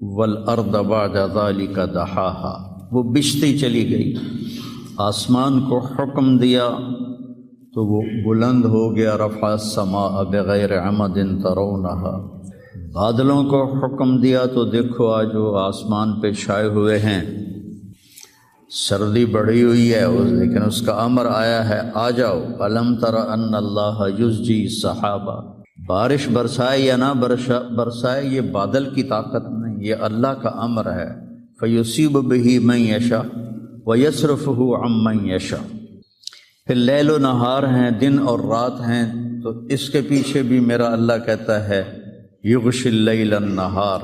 والارض بعد ذلك دحاها، وہ بچھتی چلی گئی۔ آسمان کو حکم دیا تو وہ بلند ہو گیا، رفع السماء بغیر عمد ترونها۔ بادلوں کو حکم دیا تو دیکھو آج وہ آسمان پہ چھائے ہوئے ہیں۔ سردی بڑھی ہوئی ہے لیکن اس کا امر آیا ہے آ جاؤ۔ الم تر ان اللہ یزجی سحابہ، بارش برسائے یا نہ برسائے یہ بادل کی طاقت نہیں، یہ اللہ کا امر ہے۔ فیصیب بہ من یشاء ویصرفہ عن من یشاء۔ پھر لیل و نہار ہیں، دن اور رات ہیں، تو اس کے پیچھے بھی میرا اللہ کہتا ہے یغشی اللیل النہار،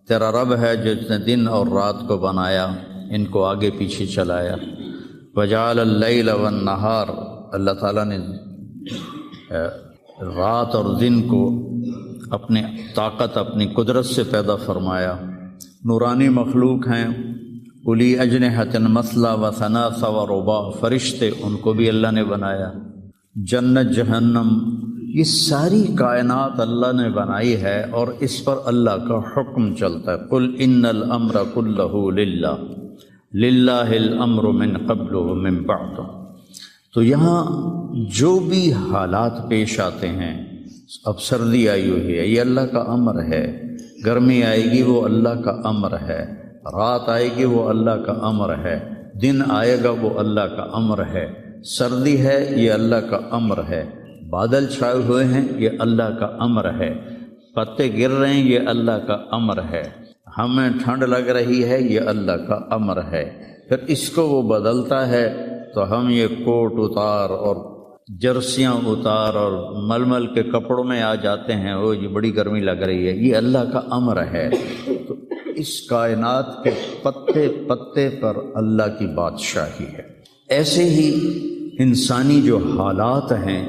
تیرا رب ہے جس نے دن اور رات کو بنایا، ان کو آگے پیچھے چلایا۔ وجعل اللیل والنہار، اللہ تعالیٰ نے رات اور دن کو اپنی طاقت اپنی قدرت سے پیدا فرمایا۔ نورانی مخلوق ہیں، الی اجنحۃ مثلا و ثلاث و رباع، فرشتے ان کو بھی اللہ نے بنایا۔ جنت جہنم، یہ ساری کائنات اللہ نے بنائی ہے اور اس پر اللہ کا حکم چلتا ہے۔ قل ان الامر کلہ للہ، للہ الامر من قبل ومن بعد۔ تو یہاں جو بھی حالات پیش آتے ہیں، اب سردی آئی ہوئی ہے یہ اللہ کا امر ہے، گرمی آئے گی وہ اللہ کا امر ہے، رات آئے گی وہ اللہ کا امر ہے، دن آئے گا وہ اللہ کا امر ہے، سردی ہے یہ اللہ کا امر ہے، بادل چھائے ہوئے ہیں یہ اللہ کا امر ہے، پتے گر رہے ہیں یہ اللہ کا امر ہے، ہمیں ٹھنڈ لگ رہی ہے یہ اللہ کا امر ہے۔ پھر اس کو وہ بدلتا ہے تو ہم یہ کوٹ اتار اور جرسیاں اتار اور ململ کے کپڑوں میں آ جاتے ہیں، وہ یہ بڑی گرمی لگ رہی ہے، یہ اللہ کا امر ہے۔ تو اس کائنات کے پتے پتے پر اللہ کی بادشاہی ہے۔ ایسے ہی انسانی جو حالات ہیں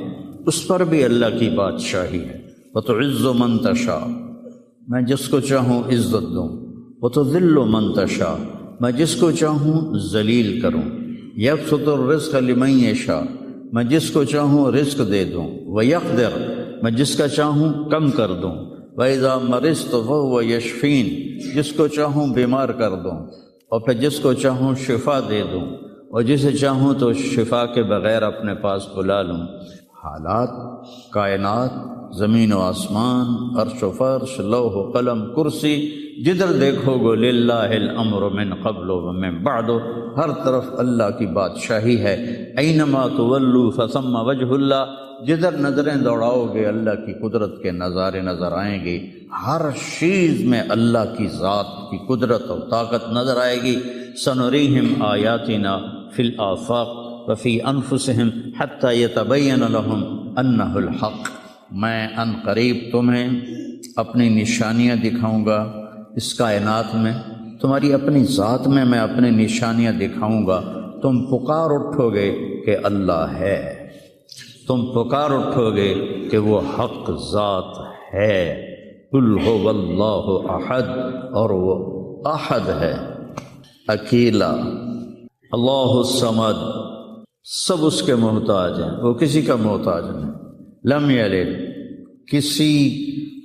اس پر بھی اللہ کی بادشاہی ہے۔ وَتُعِزُّ مَن تَشَاءُ، میں جس کو چاہوں عزت دوں، وَتُذِلُّ مَن تَشَاءُ، میں جس کو چاہوں ذلیل کروں، یبسط الرزق لمن یشاء، میں جس کو چاہوں رزق دے دوں، ویقدر، میں جس کا چاہوں کم کر دوں، وَإِذَا مَرِضْتُ فَهُوَ يَشْفِينِ، جس کو چاہوں بیمار کر دوں، اور پھر جس کو چاہوں شفا دے دوں، اور جسے چاہوں تو شفا کے بغیر اپنے پاس بلا لوں۔ حالات، کائنات، زمین و آسمان، عرش و فرش، لوح و قلم، کرسی، جدھر دیکھو گو للہ الامر من قبل و من بعد، ہر طرف اللہ کی بادشاہی ہے۔ اینما تولوا فثم وجہ اللہ، جدھر نظریں دوڑاؤ گے اللہ کی قدرت کے نظارے نظر آئیں گے، ہر چیز میں اللہ کی ذات کی قدرت اور طاقت نظر آئے گی۔ سنریہم آیاتنا فی الآفاق وفی انفسہم حتی یتبین لہم انہ الحق، میں ان قریب تمہیں اپنی نشانیاں دکھاؤں گا اس کائنات میں، تمہاری اپنی ذات میں میں اپنی نشانیاں دکھاؤں گا، تم پکار اٹھو گے کہ اللہ ہے، تم پکار اٹھو گے کہ وہ حق ذات ہے۔ قل هو اللہ احد، اور وہ احد ہے، اکیلا، اللہ الصمد، سب اس کے محتاج ہیں، وہ کسی کا محتاج نہیں۔ لم یلد، کسی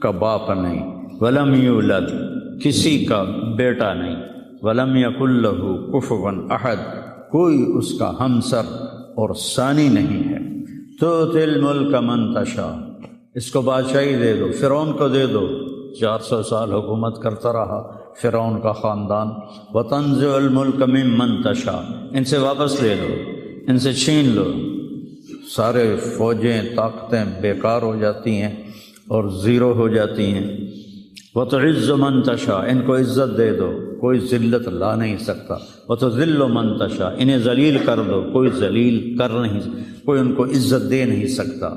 کا باپ نہیں، ولم یولد، کسی کا بیٹا نہیں، ولم یکن لہ کفوا احد، کوئی اس کا ہمسر اور ثانی نہیں ہے۔ تؤتی الملک من تشاء، اس کو بادشاہی دے دو، فرعون کو دے دو، 400 سال حکومت کرتا رہا فرعون کا خاندان۔ وتنزع الملک ممن تشاء، ان سے واپس لے لو، ان سے چھین لو، سارے فوجیں طاقتیں بیکار ہو جاتی ہیں اور زیرو ہو جاتی ہیں۔ وتعز من تشاء، ان کو عزت دے دو، کوئی ذلت لا نہیں سکتا۔ وتذل من تشاء، انہیں ذلیل کر دو، کوئی ذلیل کر نہیں، کوئی ان کو عزت دے نہیں سکتا۔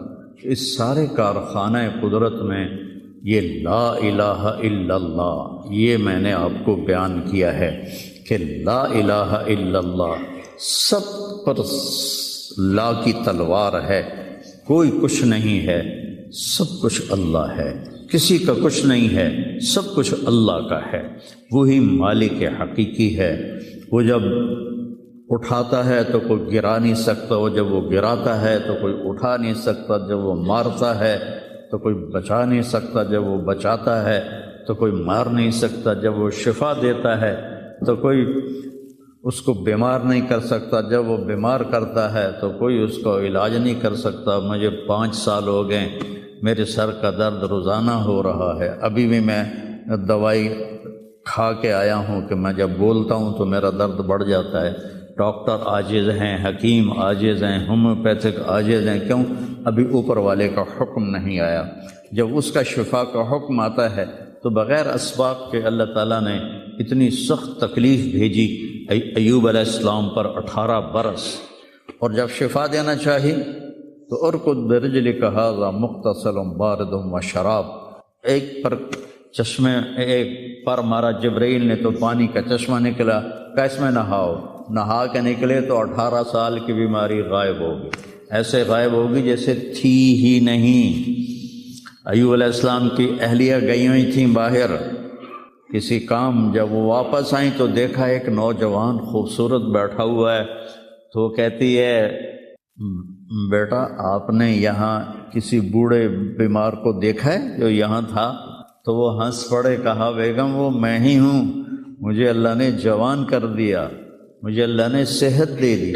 اس سارے کارخانہ قدرت میں یہ لا الہ الا اللہ، یہ میں نے آپ کو بیان کیا ہے کہ لا الہ الا اللہ، سب پر لا کی تلوار ہے، کوئی کچھ نہیں ہے، سب کچھ اللہ ہے، کسی کا کچھ نہیں ہے، سب کچھ اللہ کا ہے، وہی مالک حقیقی ہے۔ وہ جب اٹھاتا ہے تو کوئی گرا نہیں سکتا، وہ جب وہ گراتا ہے تو کوئی اٹھا نہیں سکتا، جب وہ مارتا ہے تو کوئی بچا نہیں سکتا، جب وہ بچاتا ہے تو کوئی مار نہیں سکتا، جب وہ شفا دیتا ہے تو کوئی اس کو بیمار نہیں کر سکتا، جب وہ بیمار کرتا ہے تو کوئی اس کو علاج نہیں کر سکتا۔ مجھے 5 سال ہو گئے، میرے سر کا درد روزانہ ہو رہا ہے، ابھی بھی میں دوائی کھا کے آیا ہوں کہ میں جب بولتا ہوں تو میرا درد بڑھ جاتا ہے۔ ڈاکٹر عاجز ہیں، حکیم عاجز ہیں، ہومیوپیتھک عاجز ہیں، کیوں؟ ابھی اوپر والے کا حکم نہیں آیا۔ جب اس کا شفا کا حکم آتا ہے تو بغیر اسباب کے اللہ تعالیٰ نے اتنی سخت تکلیف بھیجی ایوب علیہ السلام پر 18 برس، اور جب شفا دینا چاہی تو ارکض برجلک ھذا مغتسل بارد وشراب، ایک پر چشمے ایک پر مارا جبرائیل نے تو پانی کا چشمہ نکلا، کہ اس میں نہاؤ، نہا کے نکلے تو 18 سال کی بیماری غائب ہوگی، ایسے غائب ہوگی جیسے تھی ہی نہیں۔ ایوب علیہ السلام کی اہلیہ گئی ہوئی تھیں باہر کسی کام، جب وہ واپس آئیں تو دیکھا ایک نوجوان خوبصورت بیٹھا ہوا ہے، تو وہ کہتی ہے بیٹا آپ نے یہاں کسی بوڑھے بیمار کو دیکھا ہے جو یہاں تھا؟ تو وہ ہنس پڑے، کہا بیگم وہ میں ہی ہوں، مجھے اللہ نے جوان کر دیا، مجھے اللہ نے صحت دے دی،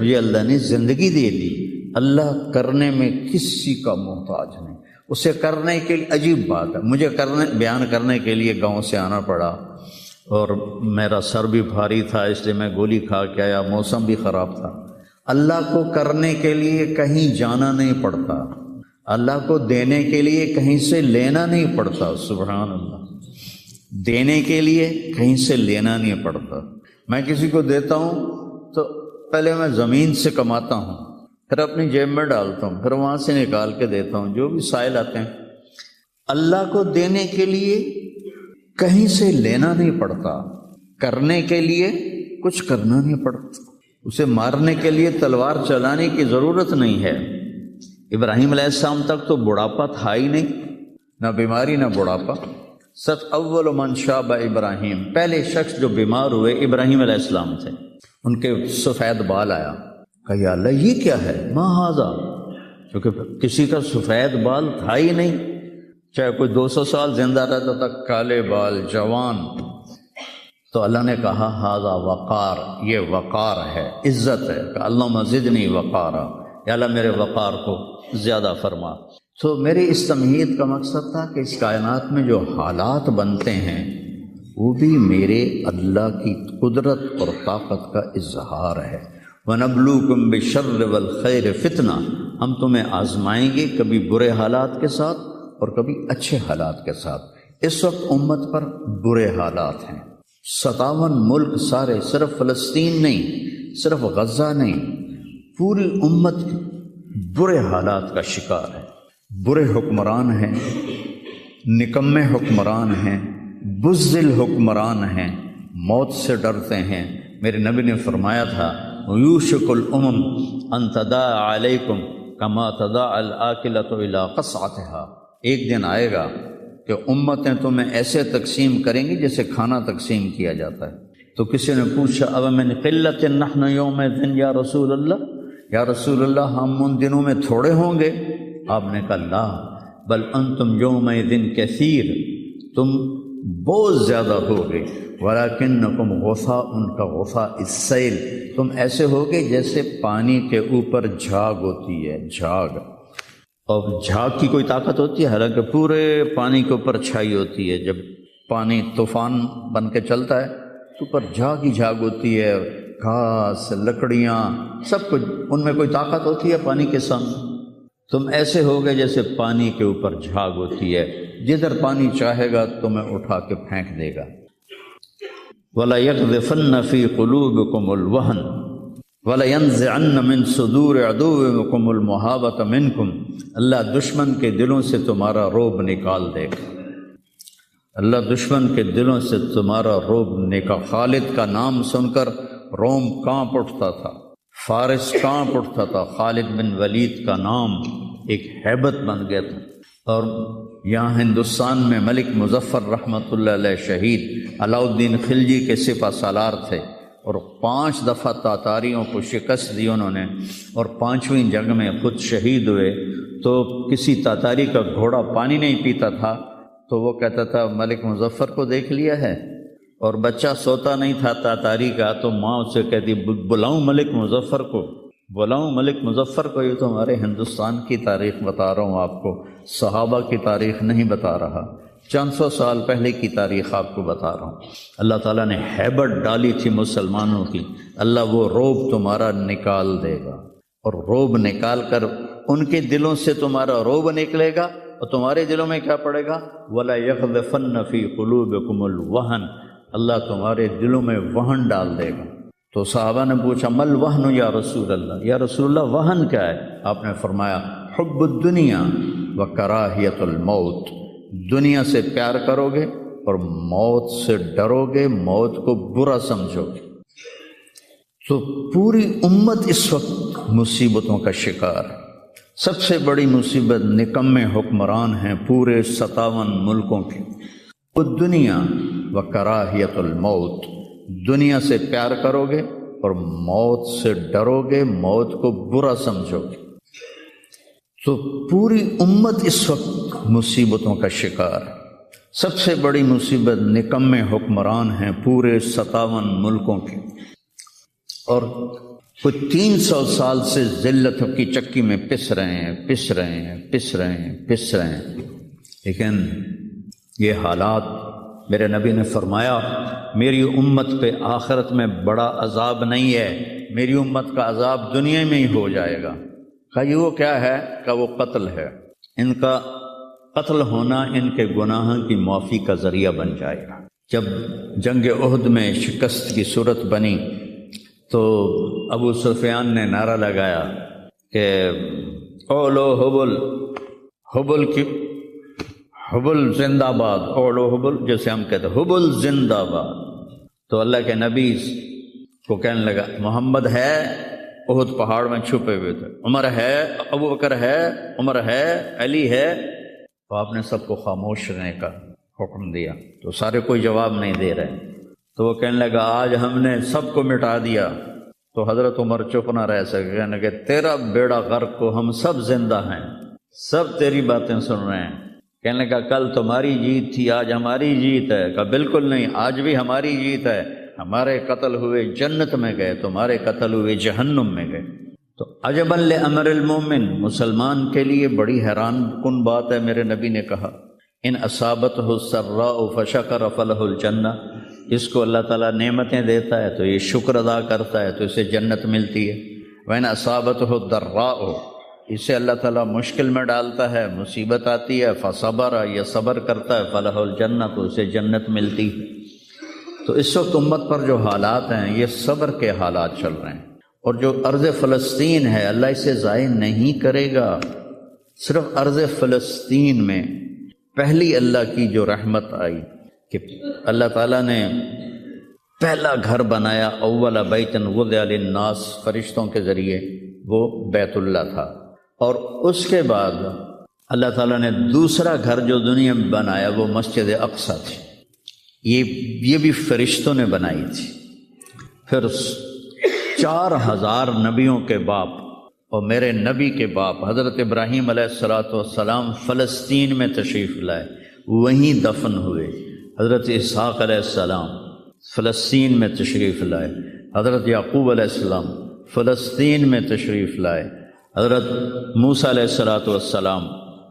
مجھے اللہ نے زندگی دے دی۔ اللہ کرنے میں کسی کا محتاج نہیں، اسے کرنے کے لیے عجیب بات ہے، مجھے بیان کرنے کے لیے گاؤں سے آنا پڑا اور میرا سر بھی بھاری تھا، اس لیے میں گولی کھا کے آیا، موسم بھی خراب تھا۔ اللہ کو کرنے کے لیے کہیں جانا نہیں پڑتا، اللہ کو دینے کے لیے کہیں سے لینا نہیں پڑتا، سبحان اللہ، دینے کے لیے کہیں سے لینا نہیں پڑتا۔ میں کسی کو دیتا ہوں تو پہلے میں زمین سے کماتا ہوں، پھر اپنی جیب میں ڈالتا ہوں، پھر وہاں سے نکال کے دیتا ہوں جو بھی سائل آتے ہیں۔ اللہ کو دینے کے لیے کہیں سے لینا نہیں پڑتا، کرنے کے لیے کچھ کرنا نہیں پڑتا، اسے مارنے کے لیے تلوار چلانے کی ضرورت نہیں ہے۔ ابراہیم علیہ السلام تک تو بڑھاپا تھا ہی نہیں، نہ بیماری نہ بڑھاپا۔ ست اول من شاب ابراہیم، پہلے شخص جو بیمار ہوئے ابراہیم علیہ السلام تھے، ان کے سفید بال آیا، کہا یا اللہ یہ کیا ہے، ما ھذا، کیونکہ کسی کا سفید بال تھا ہی نہیں، چاہے کوئی 200 سال زندہ رہتا تھا، کالے بال جوان۔ تو اللہ نے کہا ھذا وقار، یہ وقار ہے، عزت ہے، کہ اللہم زدنی وقارا، یا اللہ میرے وقار کو زیادہ فرما۔ تو میری اس تمہید کا مقصد تھا کہ اس کائنات میں جو حالات بنتے ہیں وہ بھی میرے اللہ کی قدرت اور طاقت کا اظہار ہے۔ وَنَبْلُوكُمْ بِالشَّرِّ وَالْخَيْرِ فِتْنَةً، ہم تمہیں آزمائیں گے کبھی برے حالات کے ساتھ اور کبھی اچھے حالات کے ساتھ۔ اس وقت امت پر برے حالات ہیں، 57 ملک سارے، صرف فلسطین نہیں، صرف غزہ نہیں، پوری امت برے حالات کا شکار ہے۔ برے حکمران ہیں، نکمے حکمران ہیں، بزدل حکمران ہیں، موت سے ڈرتے ہیں۔ میرے نبی نے فرمایا تھا یوشک الامم ان تداع علیکم کما تداع الآکلۃ الی قصعتها، ایک دن آئے گا کہ امتیں تمہیں ایسے تقسیم کریں گی جیسے کھانا تقسیم کیا جاتا ہے۔ تو کسی نے پوچھا اب من قلت نحن یومئذ یا رسول اللہ، یا رسول اللہ ہم ان دنوں میں تھوڑے ہوں گے؟ آپ نے کہا لا بل انتم یومئذ کثیر، تم بہت زیادہ ہوگے، ولیکنکم غثاء کغثاء السیل، تم ایسے ہوگے جیسے پانی کے اوپر جھاگ ہوتی ہے، جھاگ، اور جھاگ کی کوئی طاقت ہوتی ہے؟ حالانکہ پورے پانی کے اوپر چھائی ہوتی ہے، جب پانی طوفان بن کے چلتا ہے تو اوپر جھاگ ہی جھاگ ہوتی ہے، گھاس، لکڑیاں، سب کچھ، ان میں کوئی طاقت ہوتی ہے پانی کے سامنے؟ تم ایسے ہوگے جیسے پانی کے اوپر جھاگ ہوتی ہے، جدھر پانی چاہے گا تمہیں اٹھا کے پھینک دے گا۔ وَلَيَقْذِفَنَّ فِي قُلُوبِكُمُ الْوَهْنَ وَلَيَنزِعَنَّ مِن صُدُورِ عَدُوِّكُمُ الْمُحَابَةَ مِنكُمْ، اللہ دشمن کے دلوں سے تمہارا رعب نکال دے گا، اللہ دشمن کے دلوں سے تمہارا رعب نکال۔ خالد کا نام سن کر روم کانپ اٹھتا تھا، فارس کانپ اٹھتا تھا، خالد بن ولید کا نام ایک ہیبت بن گیا تھا۔ اور یہاں ہندوستان میں ملک مظفر رحمۃ اللہ علیہ شہید علاؤ الدین خلجی کے سپہ سالار تھے، اور 5 دفعہ تاتاریوں کو شکست دی انہوں نے، اور 5ویں جنگ میں خود شہید ہوئے۔ تو کسی تاتاری کا گھوڑا پانی نہیں پیتا تھا تو وہ کہتا تھا ملک مظفر کو دیکھ لیا ہے، اور بچہ سوتا نہیں تھا تاتاری کا، تو ماں اسے کہتی بلاؤں ملک مظفر کو، بلاؤں ملک مظفر کو۔ یہ تو ہمارے ہندوستان کی تاریخ بتا رہا ہوں آپ کو، صحابہ کی تاریخ نہیں بتا رہا، چند سو سال پہلے کی تاریخ آپ کو بتا رہا ہوں۔ اللہ تعالیٰ نے ہیبت ڈالی تھی مسلمانوں کی، اللہ وہ روب تمہارا نکال دے گا، اور روب نکال کر ان کے دلوں سے تمہارا روب نکلے گا، اور تمہارے دلوں میں کیا پڑے گا؟ وَلَا يَغْذِفَنَّ فِي قُلُوبِكُمُ الْوَهْنَ، اللہ تمہارے دلوں میں وہن ڈال دے گا۔ تو صحابہ نے پوچھا مل وہن یا رسول اللہ، یا رسول اللہ وہن کیا ہے؟ آپ نے فرمایا حب الدنیا و کراہیت الموت، دنیا سے پیار کرو گے اور موت سے ڈرو گے، موت کو برا سمجھو گے۔ تو پوری امت اس وقت مصیبتوں کا شکار ہے۔ سب سے بڑی مصیبت نکمے حکمران ہیں پورے 57 ملکوں کے۔ الدنیا و کراہیت الموت، دنیا سے پیار کرو گے اور موت سے ڈرو گے، موت کو برا سمجھو گے۔ تو پوری امت اس وقت مصیبتوں کا شکار ہے۔ سب سے بڑی مصیبت نکمے حکمران ہیں پورے 57 ملکوں کے، اور کچھ 300 سال سے ذلتوں کی چکی میں پس رہے ہیں۔ لیکن یہ حالات، میرے نبی نے فرمایا میری امت پہ آخرت میں بڑا عذاب نہیں ہے، میری امت کا عذاب دنیا میں ہی ہو جائے گا۔ کہا یہ وہ کیا ہے؟ کہ وہ قتل ہے، ان کا قتل ہونا ان کے گناہوں کی معافی کا ذریعہ بن جائے گا۔ جب جنگ احد میں شکست کی صورت بنی تو ابو سفیان نے نعرہ لگایا کہ اولو حبل، حبل کی حبل زندہ باد، اولو حبل، جیسے ہم کہتے ہیں حبل زندہ باد۔ تو اللہ کے نبی کو کہنے لگا محمد ہے، احد پہاڑ میں چھپے ہوئے تھے، عمر ہے، ابو بکر ہے، عمر ہے، علی ہے۔ تو آپ نے سب کو خاموش رہنے کا حکم دیا، تو سارے کوئی جواب نہیں دے رہے۔ تو وہ کہنے لگا آج ہم نے سب کو مٹا دیا۔ تو حضرت عمر چپ نہ رہ سکے، کہنے لگے تیرا بیڑا غرق کو، ہم سب زندہ ہیں، سب تیری باتیں سن رہے ہیں۔ کہنے لگا کل تمہاری جیت تھی، آج ہماری جیت ہے۔ کہا بالکل نہیں، آج بھی ہماری جیت ہے، ہمارے قتل ہوئے جنت میں گئے، تمہارے قتل ہوئے جہنم میں گئے۔ تو عجباً لامر المومن، مسلمان کے لیے بڑی حیران کن بات ہے، میرے نبی نے کہا ان اصابتہ السراء فشکر فلہ الجنہ، اس کو اللہ تعالیٰ نعمتیں دیتا ہے تو یہ شکر ادا کرتا ہے تو اسے جنت ملتی ہے۔ وَإِنْ أَصَابَتْهُ الضَّرَّاءُ، اسے اللہ تعالیٰ مشکل میں ڈالتا ہے، مصیبت آتی ہے، فصبر، یہ صبر کرتا ہے، فلہ الجنہ، تو اسے جنت ملتی ہے۔ تو اس وقت امت پر جو حالات ہیں یہ صبر کے حالات چل رہے ہیں، اور جو ارض فلسطین ہے اللہ اسے ضائع نہیں کرے گا۔ صرف ارض فلسطین میں پہلی اللہ کی جو رحمت آئی کہ اللہ تعالیٰ نے پہلا گھر بنایا، اول بیت وضع للناس، فرشتوں کے ذریعے، وہ بیت اللہ تھا۔ اور اس کے بعد اللہ تعالیٰ نے دوسرا گھر جو دنیا میں بنایا وہ مسجد اقصیٰ تھی، یہ بھی فرشتوں نے بنائی تھی۔ پھر 4000 نبیوں کے باپ اور میرے نبی کے باپ حضرت ابراہیم علیہ السلام فلسطین میں تشریف لائے، وہیں دفن ہوئے۔ حضرت اسحاق علیہ السلام فلسطین میں تشریف لائے، حضرت یعقوب علیہ السلام فلسطین میں تشریف لائے، حضرت موسیٰ علیہ السلام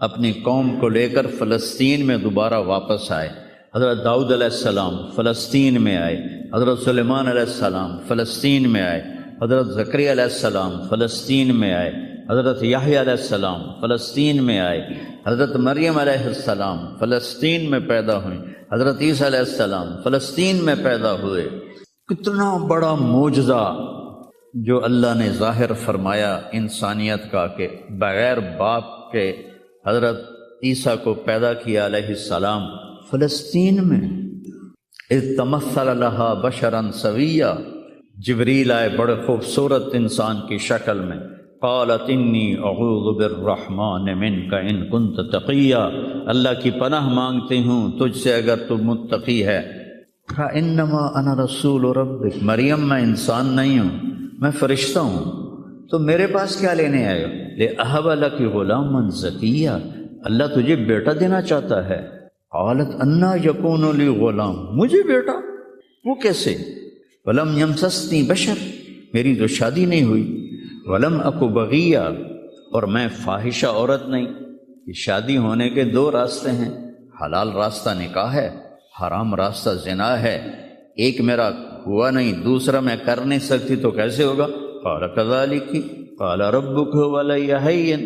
اپنی قوم کو لے کر فلسطین میں دوبارہ واپس آئے، حضرت داؤد علیہ السلام فلسطین میں آئے، حضرت سلیمان علیہ السلام فلسطین میں آئے، حضرت زکریا علیہ السلام فلسطین میں آئے، حضرت یحییٰ علیہ السلام فلسطین میں آئے، حضرت مریم علیہ السلام فلسطین میں پیدا ہوئیں، حضرت عیسیٰ علیہ السلام فلسطین میں پیدا ہوئے۔ کتنا بڑا معجزہ جو اللہ نے ظاہر فرمایا انسانیت کا، کہ بغیر باپ کے حضرت عیسیٰ کو پیدا کیا علیہ السلام فلسطین میں۔ اذ تمثل لہا بشرا سویا، جبریل آئے بڑے خوبصورت انسان کی شکل میں، قالت انی اعوذ بالرحمن منک ان کنت تقیا، اللہ کی پناہ مانگتی ہوں تجھ سے اگر تو متقی ہے۔ کہا انما انا رسول ربک، مریم میں انسان نہیں ہوں، میں فرشتہ ہوں، تو میرے پاس کیا لینے آئے ہو؟ لأہب لک غلاما زکیا، اللہ تجھے بیٹا دینا چاہتا ہے۔ قالت انا یکون لی غلام، مجھے بیٹا، وہ کیسے؟ ولم یمسسنی بشر، میری تو شادی نہیں ہوئی، ولم اکو بغیہ، اور میں فاحشہ عورت نہیں۔ یہ شادی ہونے کے دو راستے ہیں، حلال راستہ نکاح ہے، حرام راستہ زنا ہے۔ ایک میرا ہوا نہیں، دوسرا میں کر نہیں سکتی، تو کیسے ہوگا؟ قال کذالک قال ربک ولی ہین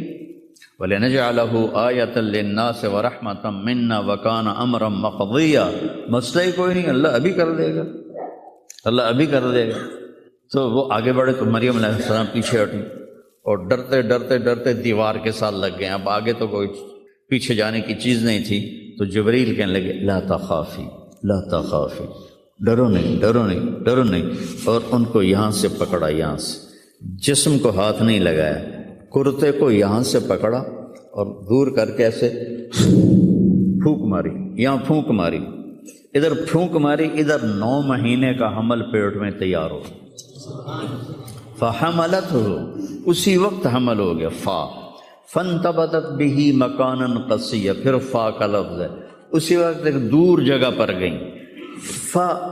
وَلِنَجْعَلَهُ آیَةً لِلنَّاسِ وَرَحْمَةً مِنَّا وَكَانَ أَمْرًا مَقْضِيًّا، مسئلہ ہی کوئی نہیں، اللہ ابھی کر دے گا، اللہ ابھی کر دے گا۔ تو وہ آگے بڑھے تو مریم علیہ السلام پیچھے ہٹی اور ڈرتے ڈرتے ڈرتے دیوار کے ساتھ لگ گئے۔ اب آگے تو کوئی پیچھے جانے کی چیز نہیں تھی، تو جبریل کہنے لگے لا تخافی لا تخافی، ڈرو نہیں ڈرو نہیں ڈرو نہیں، اور ان کو یہاں سے پکڑا، یہاں سے، جسم کو ہاتھ نہیں لگایا، کرتے کو یہاں سے پکڑا اور دور کر کے ایسے پھونک ماری، یہاں پھونک ماری، ادھر پھونک ماری، ادھر 9 مہینے کا حمل پیٹ میں تیار ہو، فحملتہ، اسی وقت حمل ہو گیا، فانتبذت بہ مکانا قصیا، پھر فا کا لفظ ہے، اسی وقت ایک دور جگہ پر گئی،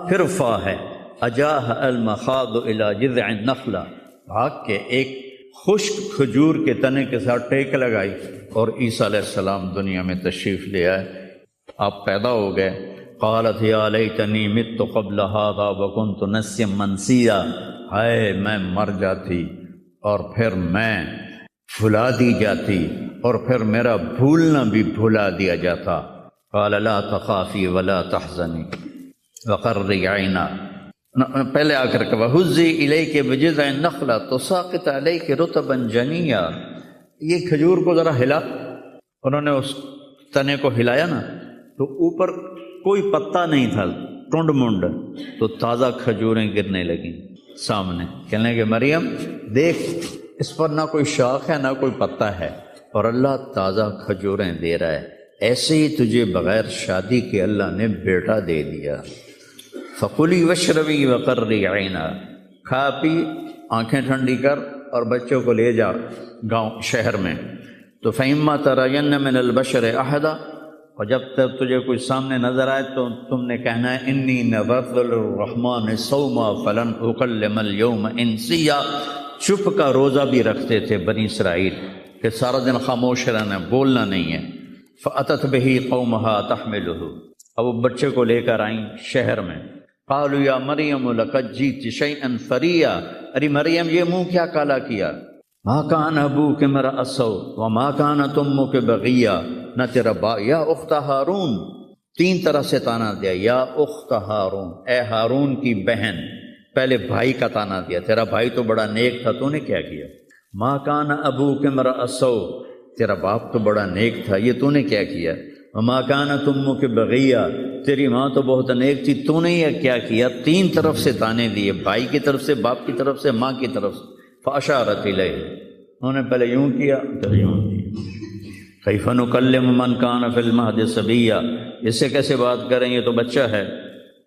پھر فا ہے، اجاہ المخاض الی جذع النخلہ، بھاگ کے ایک خشک کھجور کے تنے کے ساتھ ٹیک لگائی، اور عیسیٰ علیہ السلام دنیا میں تشریف لے آئے، آپ پیدا ہو گئے۔ قالت یا لیتنی مت قبل ھذا وکنت نسیا منسیا، ہائے میں مر جاتی اور پھر میں بھلا دی جاتی، اور پھر میرا بھولنا بھی بھلا دیا جاتا۔ قال لا تخافی ولا تحزنی وقرری عینا، پہلے آ کر کے وَهُزِّي إِلَيْكِ بِجِذْعِ النَّخْلَةِ تُسَاقِطْ عَلَيْكِ رُطَبًا جَنِيًّا، یہ کھجور کو ذرا ہلا، انہوں نے اس تنے کو ہلایا نا، تو اوپر کوئی پتا نہیں تھا، ٹنڈ منڈ، تو تازہ کھجوریں گرنے لگیں سامنے، کہنے لگے مریم دیکھ، اس پر نہ کوئی شاخ ہے نہ کوئی پتا ہے، اور اللہ تازہ کھجوریں دے رہا ہے، ایسے ہی تجھے بغیر شادی کے اللہ نے بیٹا دے دیا۔ فَقُلِي وَاشْرَبِي وَقَرِّي عَيْنًا، کھا پی، آنکھیں ٹھنڈی کر، اور بچوں کو لے جا گاؤں شہر میں۔ تو فَإِمَّا تَرَيَنَّ مِنَ الْبَشَرِ أَحَدًا، اور جب تک تجھے کوئی سامنے نظر آئے تو تم نے کہنا ہے اِنِّي نَذَرْتُ لِلرَّحْمَٰنِ صَوْمًا فَلَنْ أُكَلِّمَ الْيَوْمَ إِنسِيًّا، چپ کا روزہ بھی رکھتے تھے بنی اسرائیل کہ سارا دن خاموش رہنا، بولنا نہیں ہے۔ فَأَتَتْ بِهِ قَوْمَهَا تَحْمِلُهُ، اب وہ بچے کو لے کر آئیں شہر میں۔ قالوا یا مریم لقد جئت شیئا فریا، ارے مریم یہ منہ کیا کالا کیا، ما کان ابوک امرأ سوء وما کانت امک بغیہ، نہ تیرا یا اخت ہارون، 3 طرح سے تانا دیا، یا اخت ہارون، اے ہارون کی بہن، پہلے بھائی کا تانا دیا، تیرا بھائی تو بڑا نیک تھا، تو نے کیا کیا؟ ما کان ابوک امرأ سوء، تیرا باپ تو بڑا نیک تھا، یہ تو نے کیا کیا؟ وما کانت امک بغیہ، تیری ماں تو بہت نیک تھی، تو نے یہ کیا کیا؟ 3 طرف سے تانے دیے، بھائی کی طرف سے، باپ کی طرف سے، ماں کی طرف سے۔ فاشارت الیہ، انہوں نے پہلے یوں کیا پھر یوں کیا۔ کیف نکلم من کان فی المہد صبیا، اس سے کیسے بات کریں، یہ تو بچہ ہے۔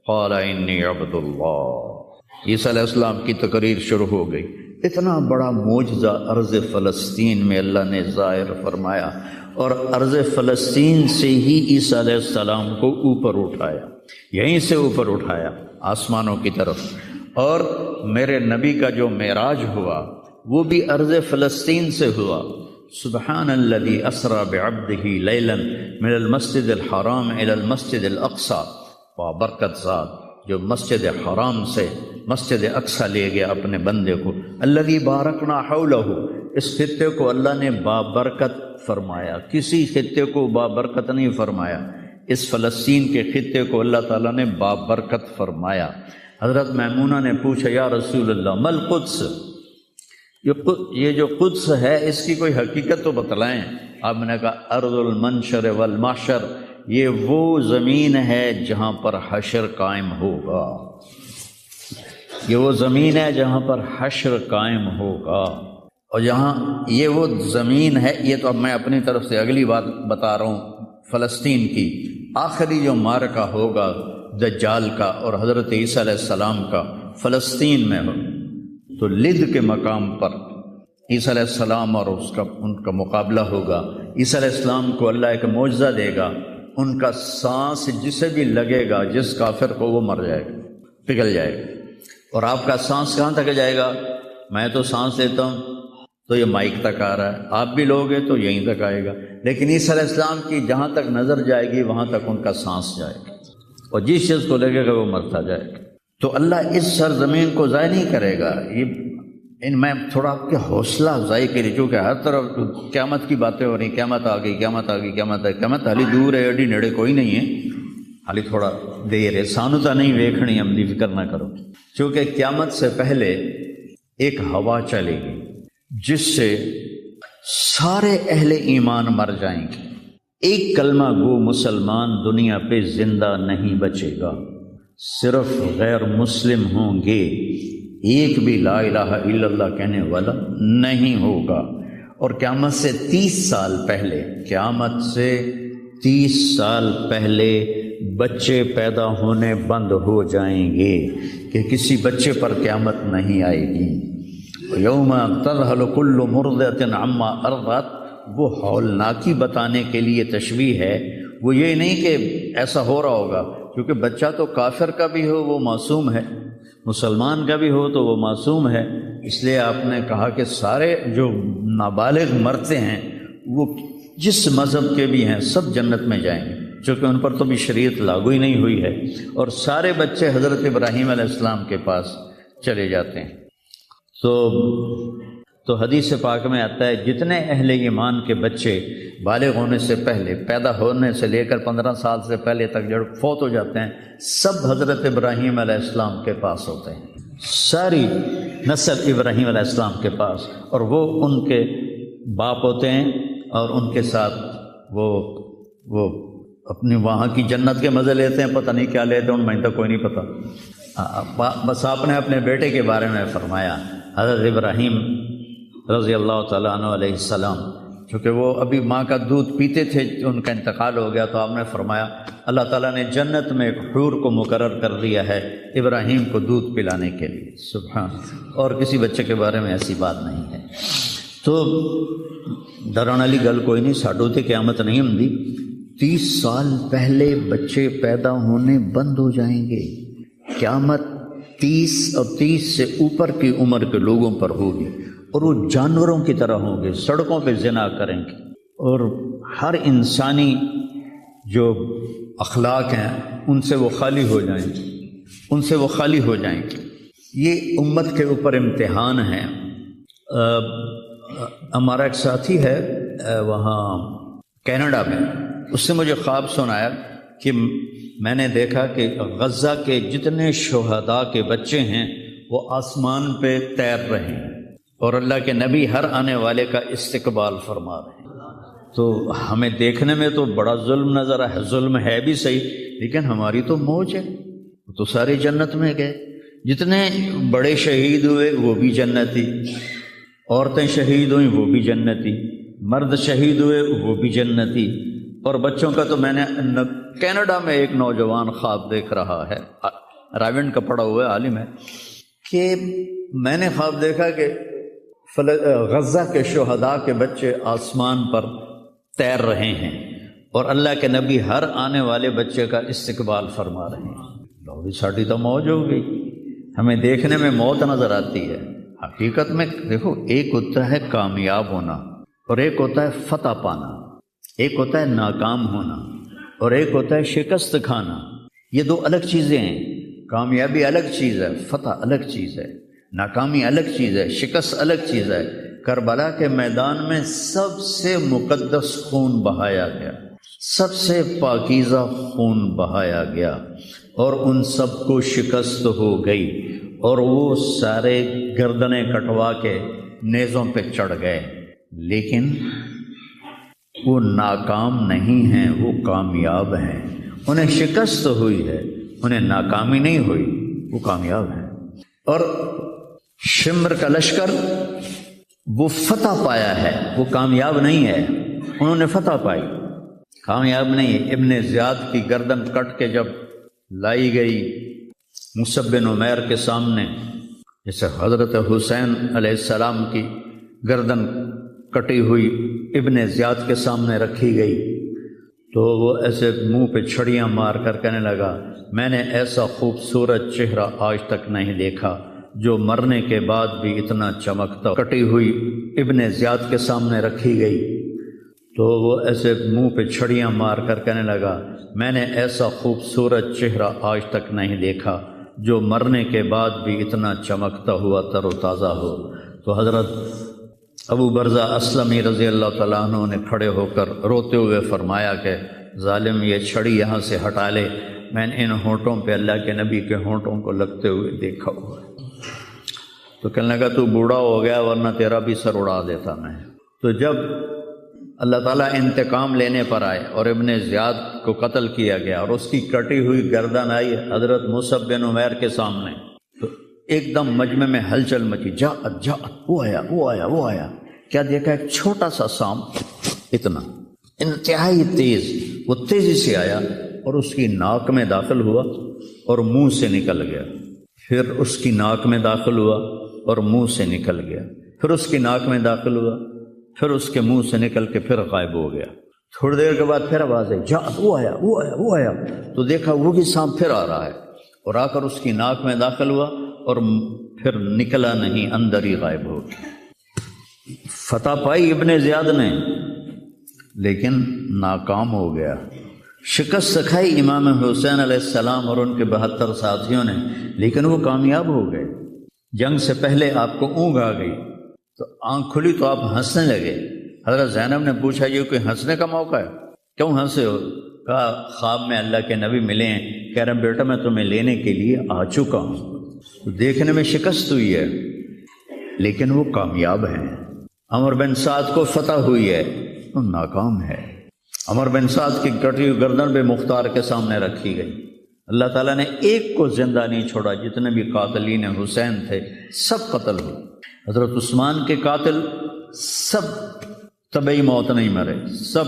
قال انی عبد اللہ، عیسیٰ علیہ السلام کی تقریر شروع ہو گئی۔ اتنا بڑا معجزہ ارض فلسطین میں اللہ نے ظاہر فرمایا، اور ارض فلسطین سے ہی عیسیٰ علیہ السلام کو اوپر اٹھایا، یہیں سے اوپر اٹھایا آسمانوں کی طرف۔ اور میرے نبی کا جو معراج ہوا وہ بھی ارض فلسطین سے ہوا۔ سبحان الذی اسری بعبدہ لیلا من المسجد الحرام الی المسجد الاقصی، بابرکت ذات جو مسجد حرام سے مسجد اقصی لے گیا اپنے بندے کو۔ الذی بارکنا حولہ، اس خطے کو اللہ نے بابرکت فرمایا، کسی خطے کو بابرکت نہیں فرمایا، اس فلسطین کے خطے کو اللہ تعالیٰ نے بابرکت فرمایا۔ حضرت میمونہ نے پوچھا یا رسول اللہ مل قدس، یہ جو قدس ہے اس کی کوئی حقیقت تو بتلائیں۔ آپ نے کہا ارض المنشر والمحشر، یہ وہ زمین ہے جہاں پر حشر قائم ہوگا، یہ وہ زمین ہے جہاں پر حشر قائم ہوگا، اور جہاں یہ وہ زمین ہے، یہ تو اب میں اپنی طرف سے اگلی بات بتا رہا ہوں فلسطین کی۔ آخری جو معرکہ ہوگا دجال کا اور حضرت عیسیٰ علیہ السلام کا فلسطین میں ہو، تو لد کے مقام پر عیسیٰ علیہ السلام اور ان کا مقابلہ ہوگا۔ عیسیٰ علیہ السلام کو اللہ ایک معجزہ دے گا، ان کا سانس جسے بھی لگے گا، جس کافر کو، وہ مر جائے گا، پگھل جائے گا۔ اور آپ کا سانس کہاں تک جائے گا؟ میں تو سانس لیتا ہوں تو یہ مائک تک آ رہا ہے، آپ بھی لوگے تو یہیں تک آئے گا، لیکن عیسیٰ علیہ السلام کی جہاں تک نظر جائے گی وہاں تک ان کا سانس جائے گا، اور جس چیز کو لگے گا وہ مرتا جائے گا۔ تو اللہ اس سرزمین کو ضائع نہیں کرے گا۔ میں تھوڑا آپ کے حوصلہ افزائی کے لیے، چونکہ ہر طرف قیامت کی باتیں ہو رہی، قیامت آ گئی، قیامت آ گئی، قیامت آ گئی، قیامت حالی دور ہے، ایڈی نیڑے کوئی نہیں ہے، حالی تھوڑا دیر ہے، سانو تا نہیں ویکھنی، ہم دی فکر نہ کرو، چونکہ قیامت سے پہلے ایک ہوا چلے گی جس سے سارے اہل ایمان مر جائیں گے، ایک کلمہ گو مسلمان دنیا پہ زندہ نہیں بچے گا، صرف غیر مسلم ہوں گے، ایک بھی لا الہ الا اللہ کہنے والا نہیں ہوگا۔ اور قیامت سے 30 سال پہلے، قیامت سے 30 سال پہلے بچے پیدا ہونے بند ہو جائیں گے کہ کسی بچے پر قیامت نہیں آئے گی۔ یوم تذہل کل مرضعۃ عما ارضعت، وہ ہولناکی بتانے کے لیے تشبیہ ہے، وہ یہ نہیں کہ ایسا ہو رہا ہوگا، کیونکہ بچہ تو کافر کا بھی ہو وہ معصوم ہے، مسلمان کا بھی ہو تو وہ معصوم ہے، اس لیے آپ نے کہا کہ سارے جو نابالغ مرتے ہیں وہ جس مذہب کے بھی ہیں سب جنت میں جائیں گے، چونکہ ان پر تو بھی شریعت لاگو ہی نہیں ہوئی ہے، اور سارے بچے حضرت ابراہیم علیہ السلام کے پاس چلے جاتے ہیں۔ تو حدیث پاک میں آتا ہے جتنے اہل ایمان کے بچے بالغ ہونے سے پہلے، پیدا ہونے سے لے کر 15 سال سے پہلے تک جو فوت ہو جاتے ہیں، سب حضرت ابراہیم علیہ السلام کے پاس ہوتے ہیں، ساری نسل ابراہیم علیہ السلام کے پاس، اور وہ ان کے باپ ہوتے ہیں، اور ان کے ساتھ وہ اپنی وہاں کی جنت کے مزے لیتے ہیں، پتہ نہیں کیا لیتے ہیں، میں تو کوئی نہیں پتہ۔ بس آپ نے اپنے بیٹے کے بارے میں فرمایا، حضرت ابراہیم رضی اللہ تعالیٰ عنہ علیہ السلام، چونکہ وہ ابھی ماں کا دودھ پیتے تھے، ان کا انتقال ہو گیا، تو آپ نے فرمایا اللہ تعالیٰ نے جنت میں ایک حور کو مقرر کر دیا ہے ابراہیم کو دودھ پلانے کے لیے، سبحان، اور کسی بچے کے بارے میں ایسی بات نہیں ہے۔ تو ڈران والی گل کوئی نہیں، ساڈو تے قیامت نہیں ہوندی، 30 سال پہلے بچے پیدا ہونے بند ہو جائیں گے، قیامت 30 اور 30 سے اوپر کی عمر کے لوگوں پر ہوگی، اور وہ جانوروں کی طرح ہوں گے، سڑکوں پہ زنا کریں گے، اور ہر انسانی جو اخلاق ہیں ان سے وہ خالی ہو جائیں گے، ان سے وہ خالی ہو جائیں گے۔ یہ امت کے اوپر امتحان ہے۔ ہمارا ایک ساتھی ہے وہاں کینیڈا میں، اس سے مجھے خواب سنایا کہ میں نے دیکھا کہ غزہ کے جتنے شہداء کے بچے ہیں وہ آسمان پہ تیر رہے ہیں، اور اللہ کے نبی ہر آنے والے کا استقبال فرما رہے ہیں۔ تو ہمیں دیکھنے میں تو بڑا ظلم نظر ہے، ظلم ہے بھی صحیح، لیکن ہماری تو موج ہے، تو سارے جنت میں گئے، جتنے بڑے شہید ہوئے وہ بھی جنتی، عورتیں شہید ہوئیں وہ بھی جنتی، مرد شہید ہوئے وہ بھی جنتی، اور بچوں کا تو میں نے کینیڈا میں ایک نوجوان خواب دیکھ رہا ہے، رائیونڈ کا پڑھا ہوا عالم ہے، کہ میں نے خواب دیکھا کہ غزہ کے شہداء کے بچے آسمان پر تیر رہے ہیں، اور اللہ کے نبی ہر آنے والے بچے کا استقبال فرما رہے ہیں۔ لو بھی ساڑی تو موج ہو گئی، ہمیں دیکھنے میں موت نظر آتی ہے، حقیقت میں دیکھو ایک ہوتا ہے کامیاب ہونا، اور ایک ہوتا ہے فتح پانا، ایک ہوتا ہے ناکام ہونا، اور ایک ہوتا ہے شکست کھانا۔ یہ دو الگ چیزیں ہیں، کامیابی الگ چیز ہے، فتح الگ چیز ہے، ناکامی الگ چیز ہے، شکست الگ چیز ہے۔ کربلا کے میدان میں سب سے مقدس خون بہایا گیا، سب سے پاکیزہ خون بہایا گیا، اور ان سب کو شکست ہو گئی، اور وہ سارے گردنیں کٹوا کے نیزوں پہ چڑھ گئے، لیکن وہ ناکام نہیں ہیں، وہ کامیاب ہیں۔ انہیں شکست ہوئی ہے، انہیں ناکامی نہیں ہوئی، وہ کامیاب ہیں۔ اور شمر کا لشکر وہ فتح پایا ہے، وہ کامیاب نہیں ہے، انہوں نے فتح پائی، کامیاب نہیں ہے۔ ابن زیاد کی گردن کٹ کے جب لائی گئی مصعب بن عمیر کے سامنے، جیسے حضرت حسین علیہ السلام کی گردن کٹی ہوئی ابن زیاد کے سامنے رکھی گئی، تو وہ ایسے منہ پہ چھڑیاں مار کر کہنے لگا میں نے ایسا خوبصورت چہرہ آج تک نہیں دیکھا جو مرنے کے بعد بھی اتنا چمکتا۔ کٹی ہوئی ابن زیاد کے سامنے رکھی گئی تو وہ ایسے منہ پہ چھڑیاں مار کر کہنے لگا میں نے ایسا خوبصورت چہرہ آج تک نہیں دیکھا جو مرنے کے بعد بھی اتنا چمکتا ہوا تر و تازہ ہو۔ تو حضرت ابو برزہ اسلمی رضی اللہ تعالیٰ عنہ نے کھڑے ہو کر روتے ہوئے فرمایا کہ ظالم یہ چھڑی یہاں سے ہٹا لے، میں نے ان ہونٹوں پہ اللہ کے نبی کے ہونٹوں کو لگتے ہوئے دیکھا ہوا ہے۔ تو کہنے لگا تو بوڑھا ہو گیا ورنہ تیرا بھی سر اڑا دیتا میں۔ تو جب اللہ تعالیٰ انتقام لینے پر آئے اور ابن زیاد کو قتل کیا گیا اور اس کی کٹی ہوئی گردن آئی حضرت مصعب بن عمیر کے سامنے، تو ایک دم مجمع میں ہلچل مچی، جاءت وہ آیا کیا دیکھا؟ ایک چھوٹا سا سانپ، اتنا انتہائی تیز، وہ تیزی سے آیا اور اس کی ناک میں داخل ہوا اور منہ سے نکل گیا، پھر اس کی ناک میں داخل ہوا اور منہ سے نکل گیا، پھر اس کی ناک میں داخل ہوا، پھر اس کے منہ سے نکل کے پھر غائب ہو گیا۔ تھوڑی دیر کے بعد پھر آواز آئی، جاءت وہ آیا تو دیکھا وہ بھی سانپ پھر آ رہا ہے اور آ کر اس کی ناک میں داخل ہوا اور پھر نکلا نہیں، اندر ہی غائب ہو گیا۔ فتح پائی ابن زیاد نے لیکن ناکام ہو گیا۔ شکست سکھائی امام حسین علیہ السلام اور ان کے 72 ساتھیوں نے، لیکن وہ کامیاب ہو گئے۔ جنگ سے پہلے آپ کو اونگ آ گئی تو آنکھ کھلی تو آپ ہنسنے لگے۔ حضرت زینب نے پوچھا یہ کوئی ہنسنے کا موقع ہے، کیوں ہنسے ہو؟ کہا خواب میں اللہ کے نبی ملے ہیں، کہہ رہے بیٹا میں تمہیں لینے کے لیے آ چکا ہوں۔ تو دیکھنے میں شکست ہوئی ہے لیکن وہ کامیاب ہیں۔ عمر بن سعد کو فتح ہوئی ہے، وہ ناکام ہے۔ عمر بن سعد کی کٹی ہوئی گردن بے مختار کے سامنے رکھی گئی۔ اللہ تعالیٰ نے ایک کو زندہ نہیں چھوڑا، جتنے بھی قاتلین حسین تھے سب قتل ہوئے۔ حضرت عثمان کے قاتل سب طبعی موت نہیں مرے، سب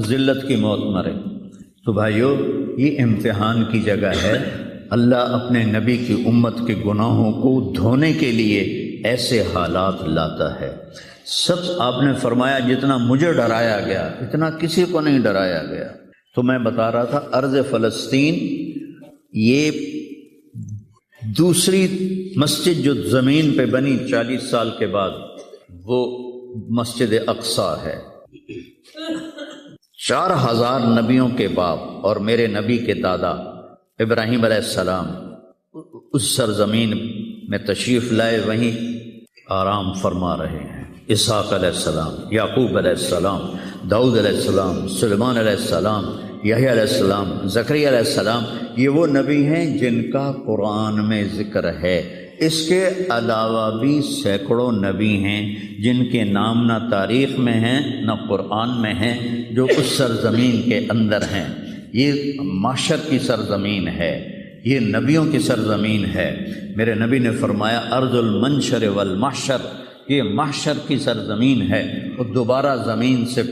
ذلت کی موت مرے۔ تو بھائیو یہ امتحان کی جگہ ہے۔ اللہ اپنے نبی کی امت کے گناہوں کو دھونے کے لیے ایسے حالات لاتا ہے۔ سب آپ نے فرمایا جتنا مجھے ڈرایا گیا اتنا کسی کو نہیں ڈرایا گیا۔ تو میں بتا رہا تھا ارض فلسطین یہ دوسری مسجد جو زمین پہ بنی 40 سال کے بعد، وہ مسجد اقصیٰ ہے۔ 4000 نبیوں کے باپ اور میرے نبی کے دادا ابراہیم علیہ السلام اس سرزمین میں تشریف لائے، وہیں آرام فرما رہے ہیں۔ اسحاق علیہ السلام، یعقوب علیہ السلام، داؤد علیہ السلام، سلیمان علیہ السلام، یحییٰ علیہ السلام، زکریا علیہ السلام، یہ وہ نبی ہیں جن کا قرآن میں ذکر ہے۔ اس کے علاوہ بھی سینکڑوں نبی ہیں جن کے نام نہ تاریخ میں ہیں نہ قرآن میں ہیں، جو اس سرزمین کے اندر ہیں۔ یہ معشر کی سرزمین ہے، یہ نبیوں کی سرزمین ہے۔ میرے نبی نے فرمایا ارض المنشر والمحشر، یہ محشر کی سرزمین ہے، اور دوبارہ زمین سے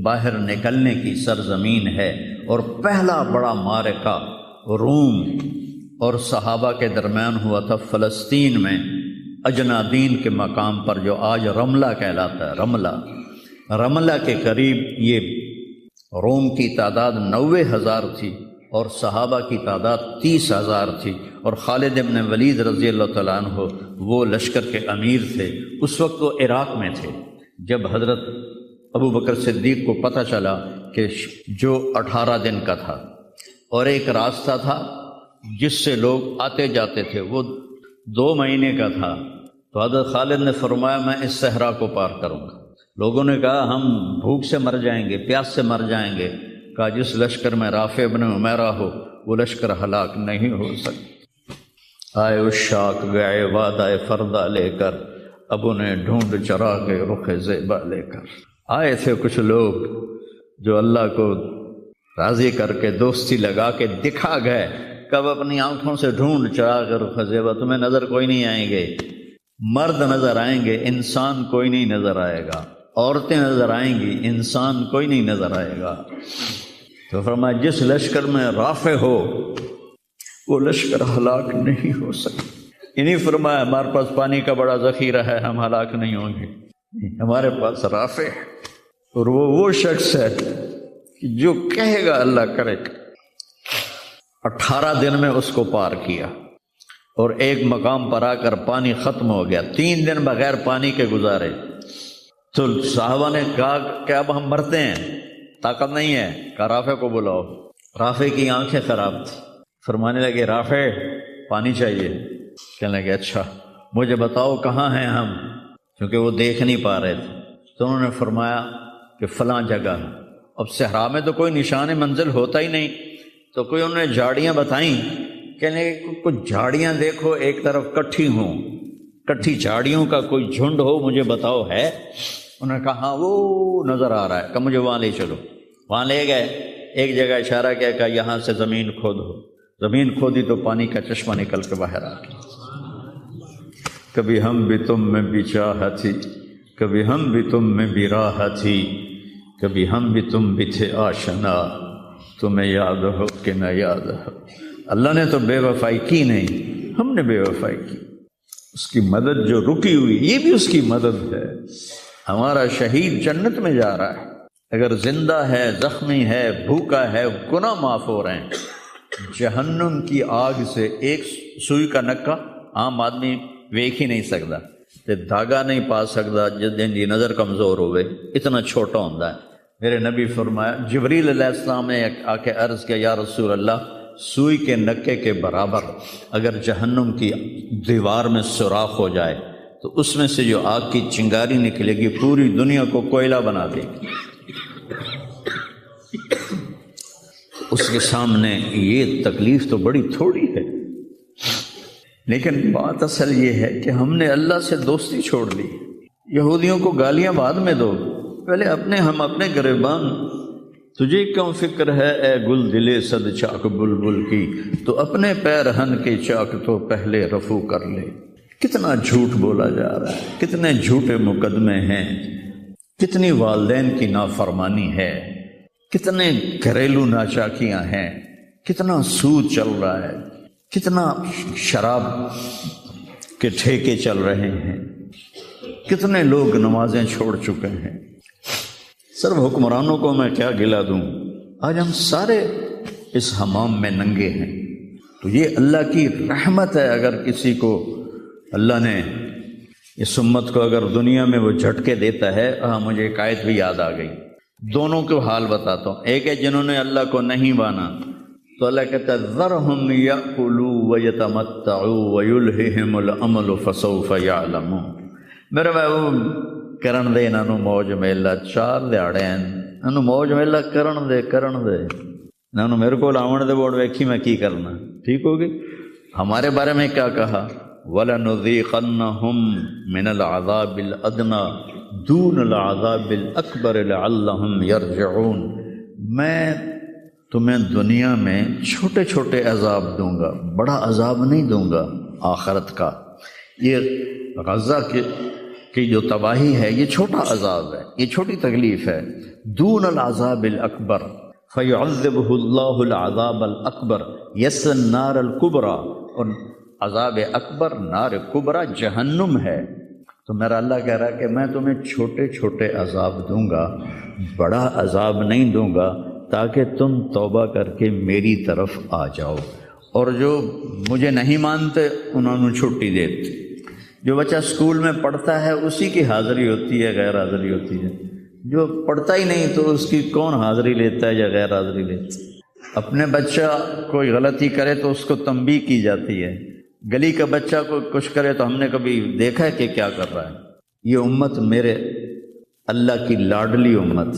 باہر نکلنے کی سرزمین ہے۔ اور پہلا بڑا معرکہ روم اور صحابہ کے درمیان ہوا تھا فلسطین میں، اجنادین کے مقام پر، جو آج رملہ کہلاتا ہے۔ رملہ کے قریب یہ روم کی تعداد 90,000 تھی اور صحابہ کی تعداد 30,000 تھی، اور خالد ابن ولید رضی اللہ تعالیٰ عنہ وہ لشکر کے امیر تھے۔ اس وقت وہ عراق میں تھے۔ جب حضرت ابو بکر صدیق کو پتہ چلا کہ جو 18 دن کا تھا اور ایک راستہ تھا جس سے لوگ آتے جاتے تھے وہ 2 مہینے کا تھا، تو حضرت خالد نے فرمایا میں اس صحرا کو پار کروں گا۔ لوگوں نے کہا ہم بھوک سے مر جائیں گے، پیاس سے مر جائیں گے۔ کہا جس لشکر میں رافع ابن عمیرہ ہو وہ لشکر ہلاک نہیں ہو سکتا۔ آئے اشاق گئے وعدہ فردہ لے کر، ابو نے ڈھونڈ چرا کے رخ زیبا لے کر۔ آئے تھے کچھ لوگ جو اللہ کو راضی کر کے دوستی لگا کے دکھا گئے، کب اپنی آنکھوں سے ڈھونڈ چرا کے رخ زیبا، تمہیں نظر کوئی نہیں آئیں گے، مرد نظر آئیں گے، انسان کوئی نہیں نظر آئے گا، عورتیں نظر آئیں گی، انسان کوئی نہیں نظر آئے گا۔ تو فرمایا جس لشکر میں رافع ہو وہ لشکر ہلاک نہیں ہو سکتا۔ انہیں فرمایا ہمارے پاس پانی کا بڑا ذخیرہ ہے، ہم ہلاک نہیں ہوں گے، ہمارے پاس رافع ہے۔ اور وہ شخص ہے کہ جو کہے گا اللہ کرے گا۔ 18 دن میں اس کو پار کیا، اور ایک مقام پر آ کر پانی ختم ہو گیا، 3 دن بغیر پانی کے گزارے۔ تو صحابہ نے کہا کہ اب ہم مرتے ہیں، طاقت نہیں ہے، کہا رافع کو بلاؤ۔ رافع کی آنکھیں خراب تھی، فرمانے لگے رافع پانی چاہیے۔ کہنے لگے اچھا مجھے بتاؤ کہاں ہیں ہم، کیونکہ وہ دیکھ نہیں پا رہے تھے۔ تو انہوں نے فرمایا کہ فلاں جگہ۔ اب صحرا میں تو کوئی نشان منزل ہوتا ہی نہیں، تو کوئی انہوں نے جھاڑیاں بتائیں، کہنے لگے کچھ جھاڑیاں دیکھو ایک طرف کٹھی ہوں، کٹھی جھاڑیوں کا کوئی جھنڈ ہو، مجھے بتاؤ ہے؟ انہوں نے کہا ہاں وہ نظر آ رہا ہے، کہ مجھے وہاں لے چلو۔ وہاں لے گئے، ایک جگہ اشارہ کیا کہ یہاں سے زمین کھودو۔ زمین کھودی تو پانی کا چشمہ نکل کے باہر آ گیا۔ کبھی ہم بھی تم میں بھی چاہ تھی، کبھی ہم بھی تم میں بھی راہ تھی، کبھی ہم بھی تم بھی تھے آشنا، تمہیں یاد ہو کہ نہ یاد ہو۔ اللہ نے تو بے وفائی کی نہیں، ہم نے بے وفائی کی۔ اس کی مدد جو رکی ہوئی، یہ بھی اس کی مدد ہے۔ ہمارا شہید جنت میں جا رہا ہے، اگر زندہ ہے، زخمی ہے، بھوکا ہے، گناہ معاف ہو رہے ہیں۔ جہنم کی آگ سے ایک سوئی کا نکا عام آدمی ویکھ ہی نہیں سکتا، تے دھاگا نہیں پا سکتا جس دن دی نظر کمزور ہوئے، اتنا چھوٹا ہوتا ہے۔ میرے نبی فرمایا، جبریل علیہ السلام نے آ کے عرض کیا یا رسول اللہ، سوئی کے نکے کے برابر اگر جہنم کی دیوار میں سوراخ ہو جائے تو اس میں سے جو آگ کی چنگاری نکلے گی پوری دنیا کو کوئلہ بنا دے گی۔ اس کے سامنے یہ تکلیف تو بڑی تھوڑی ہے، لیکن بات اصل یہ ہے کہ ہم نے اللہ سے دوستی چھوڑ دی۔ یہودیوں کو گالیاں بعد میں دو، پہلے ہم اپنے گریبان۔ تجھے کیوں فکر ہے اے گل دلے صد چاک بلبل کی، تو اپنے پیرہن کے چاک تو پہلے رفو کر لے۔ کتنا جھوٹ بولا جا رہا ہے، کتنے جھوٹے مقدمے ہیں، کتنی والدین کی نافرمانی ہے، کتنے گھریلو ناچاکیاں ہیں، کتنا سود چل رہا ہے، کتنا شراب کے ٹھیکے چل رہے ہیں، کتنے لوگ نمازیں چھوڑ چکے ہیں۔ صرف حکمرانوں کو میں کیا گلا دوں، آج ہم سارے اس حمام میں ننگے ہیں۔ تو یہ اللہ کی رحمت ہے، اگر کسی کو اللہ نے اس امت کو اگر دنیا میں وہ جھٹکے دیتا ہے۔ مجھے ایک آیت بھی یاد آ گئی، دونوں کو حال بتاتا ہوں۔ ایک ہے جنہوں نے اللہ کو نہیں مانا، تو اللہ کہتا ہے ذرہم یأکلوا ویتمتعوا ویلہہم الامل فسوف یعلمون۔ میرے محبوب کرن دے انہوں موج میلہ، 4 دیہڑے ہیں انہوں موج میلہ کرن دے انہوں میرے کو آون دے بوڑ ویکھی میں کی کرنا، ٹھیک ہوگی۔ ہمارے بارے میں کیا کہا، وَلَنُذِيقَنَّهُم مِّنَ الْعَذَابِ الْأَدْنَىٰ دُونَ الْعَذَابِ الْأَكْبَرِ لَعَلَّهُمْ يَرْجِعُونَ۔ میں تمہیں دنیا میں چھوٹے چھوٹے عذاب دوں گا، بڑا عذاب نہیں دوں گا آخرت کا۔ یہ غزہ کی جو تباہی ہے یہ چھوٹا عذاب ہے، یہ چھوٹی تکلیف ہے۔ دون العذاب الاکبر فیعذبہ اللہ العذاب الاکبر یصلی النار الکبریٰ، اور عذاب اکبر نار کبریٰ جہنم ہے۔ تو میرا اللہ کہہ رہا ہے کہ میں تمہیں چھوٹے چھوٹے عذاب دوں گا، بڑا عذاب نہیں دوں گا، تاکہ تم توبہ کر کے میری طرف آ جاؤ۔ اور جو مجھے نہیں مانتے انہوں نے چھٹی دیتی۔ جو بچہ اسکول میں پڑھتا ہے اسی کی حاضری ہوتی ہے، غیر حاضری ہوتی ہے۔ جو پڑھتا ہی نہیں تو اس کی کون حاضری لیتا ہے یا غیر حاضری لیتا ہے۔ اپنے بچہ کوئی غلطی کرے تو اس کو تنبیہ کی جاتی ہے، گلی کا بچہ کو کچھ کرے تو ہم نے کبھی دیکھا ہے کہ کیا کر رہا ہے۔ یہ امت میرے اللہ کی لاڈلی امت،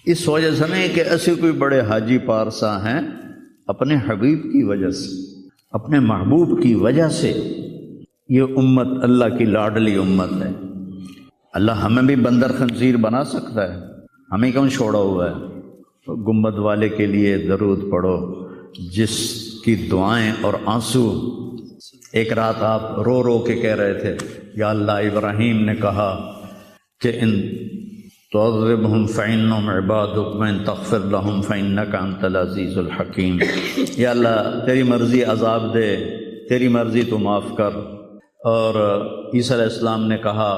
اس وجہ سے نہیں کہ ایسے کوئی بڑے حاجی پارسا ہیں، اپنے حبیب کی وجہ سے، اپنے محبوب کی وجہ سے یہ امت اللہ کی لاڈلی امت ہے۔ اللہ ہمیں بھی بندر خنزیر بنا سکتا ہے، ہمیں کیوں چھوڑا ہوا ہے؟ تو گنبد والے کے لیے درود پڑھو، جس کی دعائیں اور آنسو، ایک رات آپ رو رو کے کہہ رہے تھے یا اللہ، ابراہیم نے کہا کہ ان تعذبہم فإنہم عبادک وإن تغفر لہم فإنک انت العزیز الحکیم۔ یا اللہ تیری مرضی عذاب دے، تیری مرضی تو معاف کر۔ اور عیسیٰ علیہ السلام نے کہا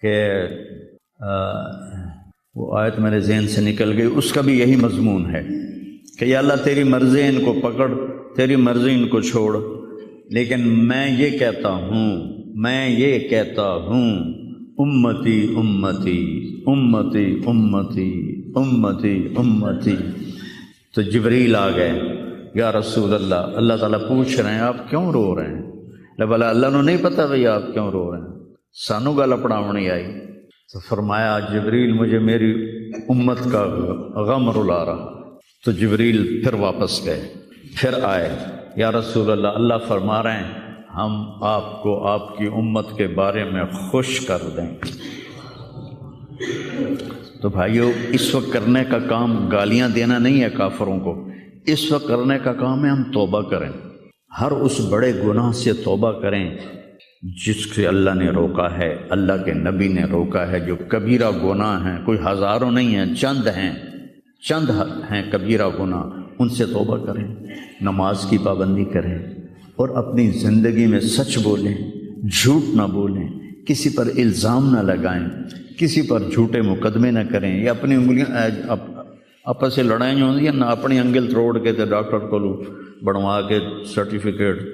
کہ وہ آیت میرے ذہن سے نکل گئی، اس کا بھی یہی مضمون ہے کہ یا اللہ تیری مرضی ان کو پکڑ، تیری مرضی ان کو چھوڑ، لیکن میں یہ کہتا ہوں امتی امتی امتی امتی امتی امتی۔ تو جبریل آ گئے، یا رسول اللہ، اللہ تعالیٰ پوچھ رہے ہیں آپ کیوں رو رہے ہیں؟ بلا اللہ نو نہیں پتا بھئی آپ کیوں رو رہے ہیں، سانو گل پڑھاونی آئی۔ تو فرمایا جبریل مجھے میری امت کا غم رلا رہا۔ تو جبریل پھر واپس گئے، پھر آئے، یا رسول اللہ، اللہ فرما رہے ہیں ہم آپ کو آپ کی امت کے بارے میں خوش کر دیں۔ تو بھائیو، اس وقت کرنے کا کام گالیاں دینا نہیں ہے کافروں کو، اس وقت کرنے کا کام ہے ہم توبہ کریں، ہر اس بڑے گناہ سے توبہ کریں جس سے اللہ نے روکا ہے، اللہ کے نبی نے روکا ہے۔ جو کبیرہ گناہ ہیں، کوئی ہزاروں نہیں ہیں، چند ہیں کبیرہ گناہ، ان سے توبہ کریں، نماز کی پابندی کریں، اور اپنی زندگی میں سچ بولیں، جھوٹ نہ بولیں، کسی پر الزام نہ لگائیں، کسی پر جھوٹے مقدمے نہ کریں، یا اپنی انگلیاں آپس سے لڑائیں ہوتی ہیں نہ، اپنی انگل توڑ کے تو ڈاکٹر کو بنوا کے سرٹیفکیٹ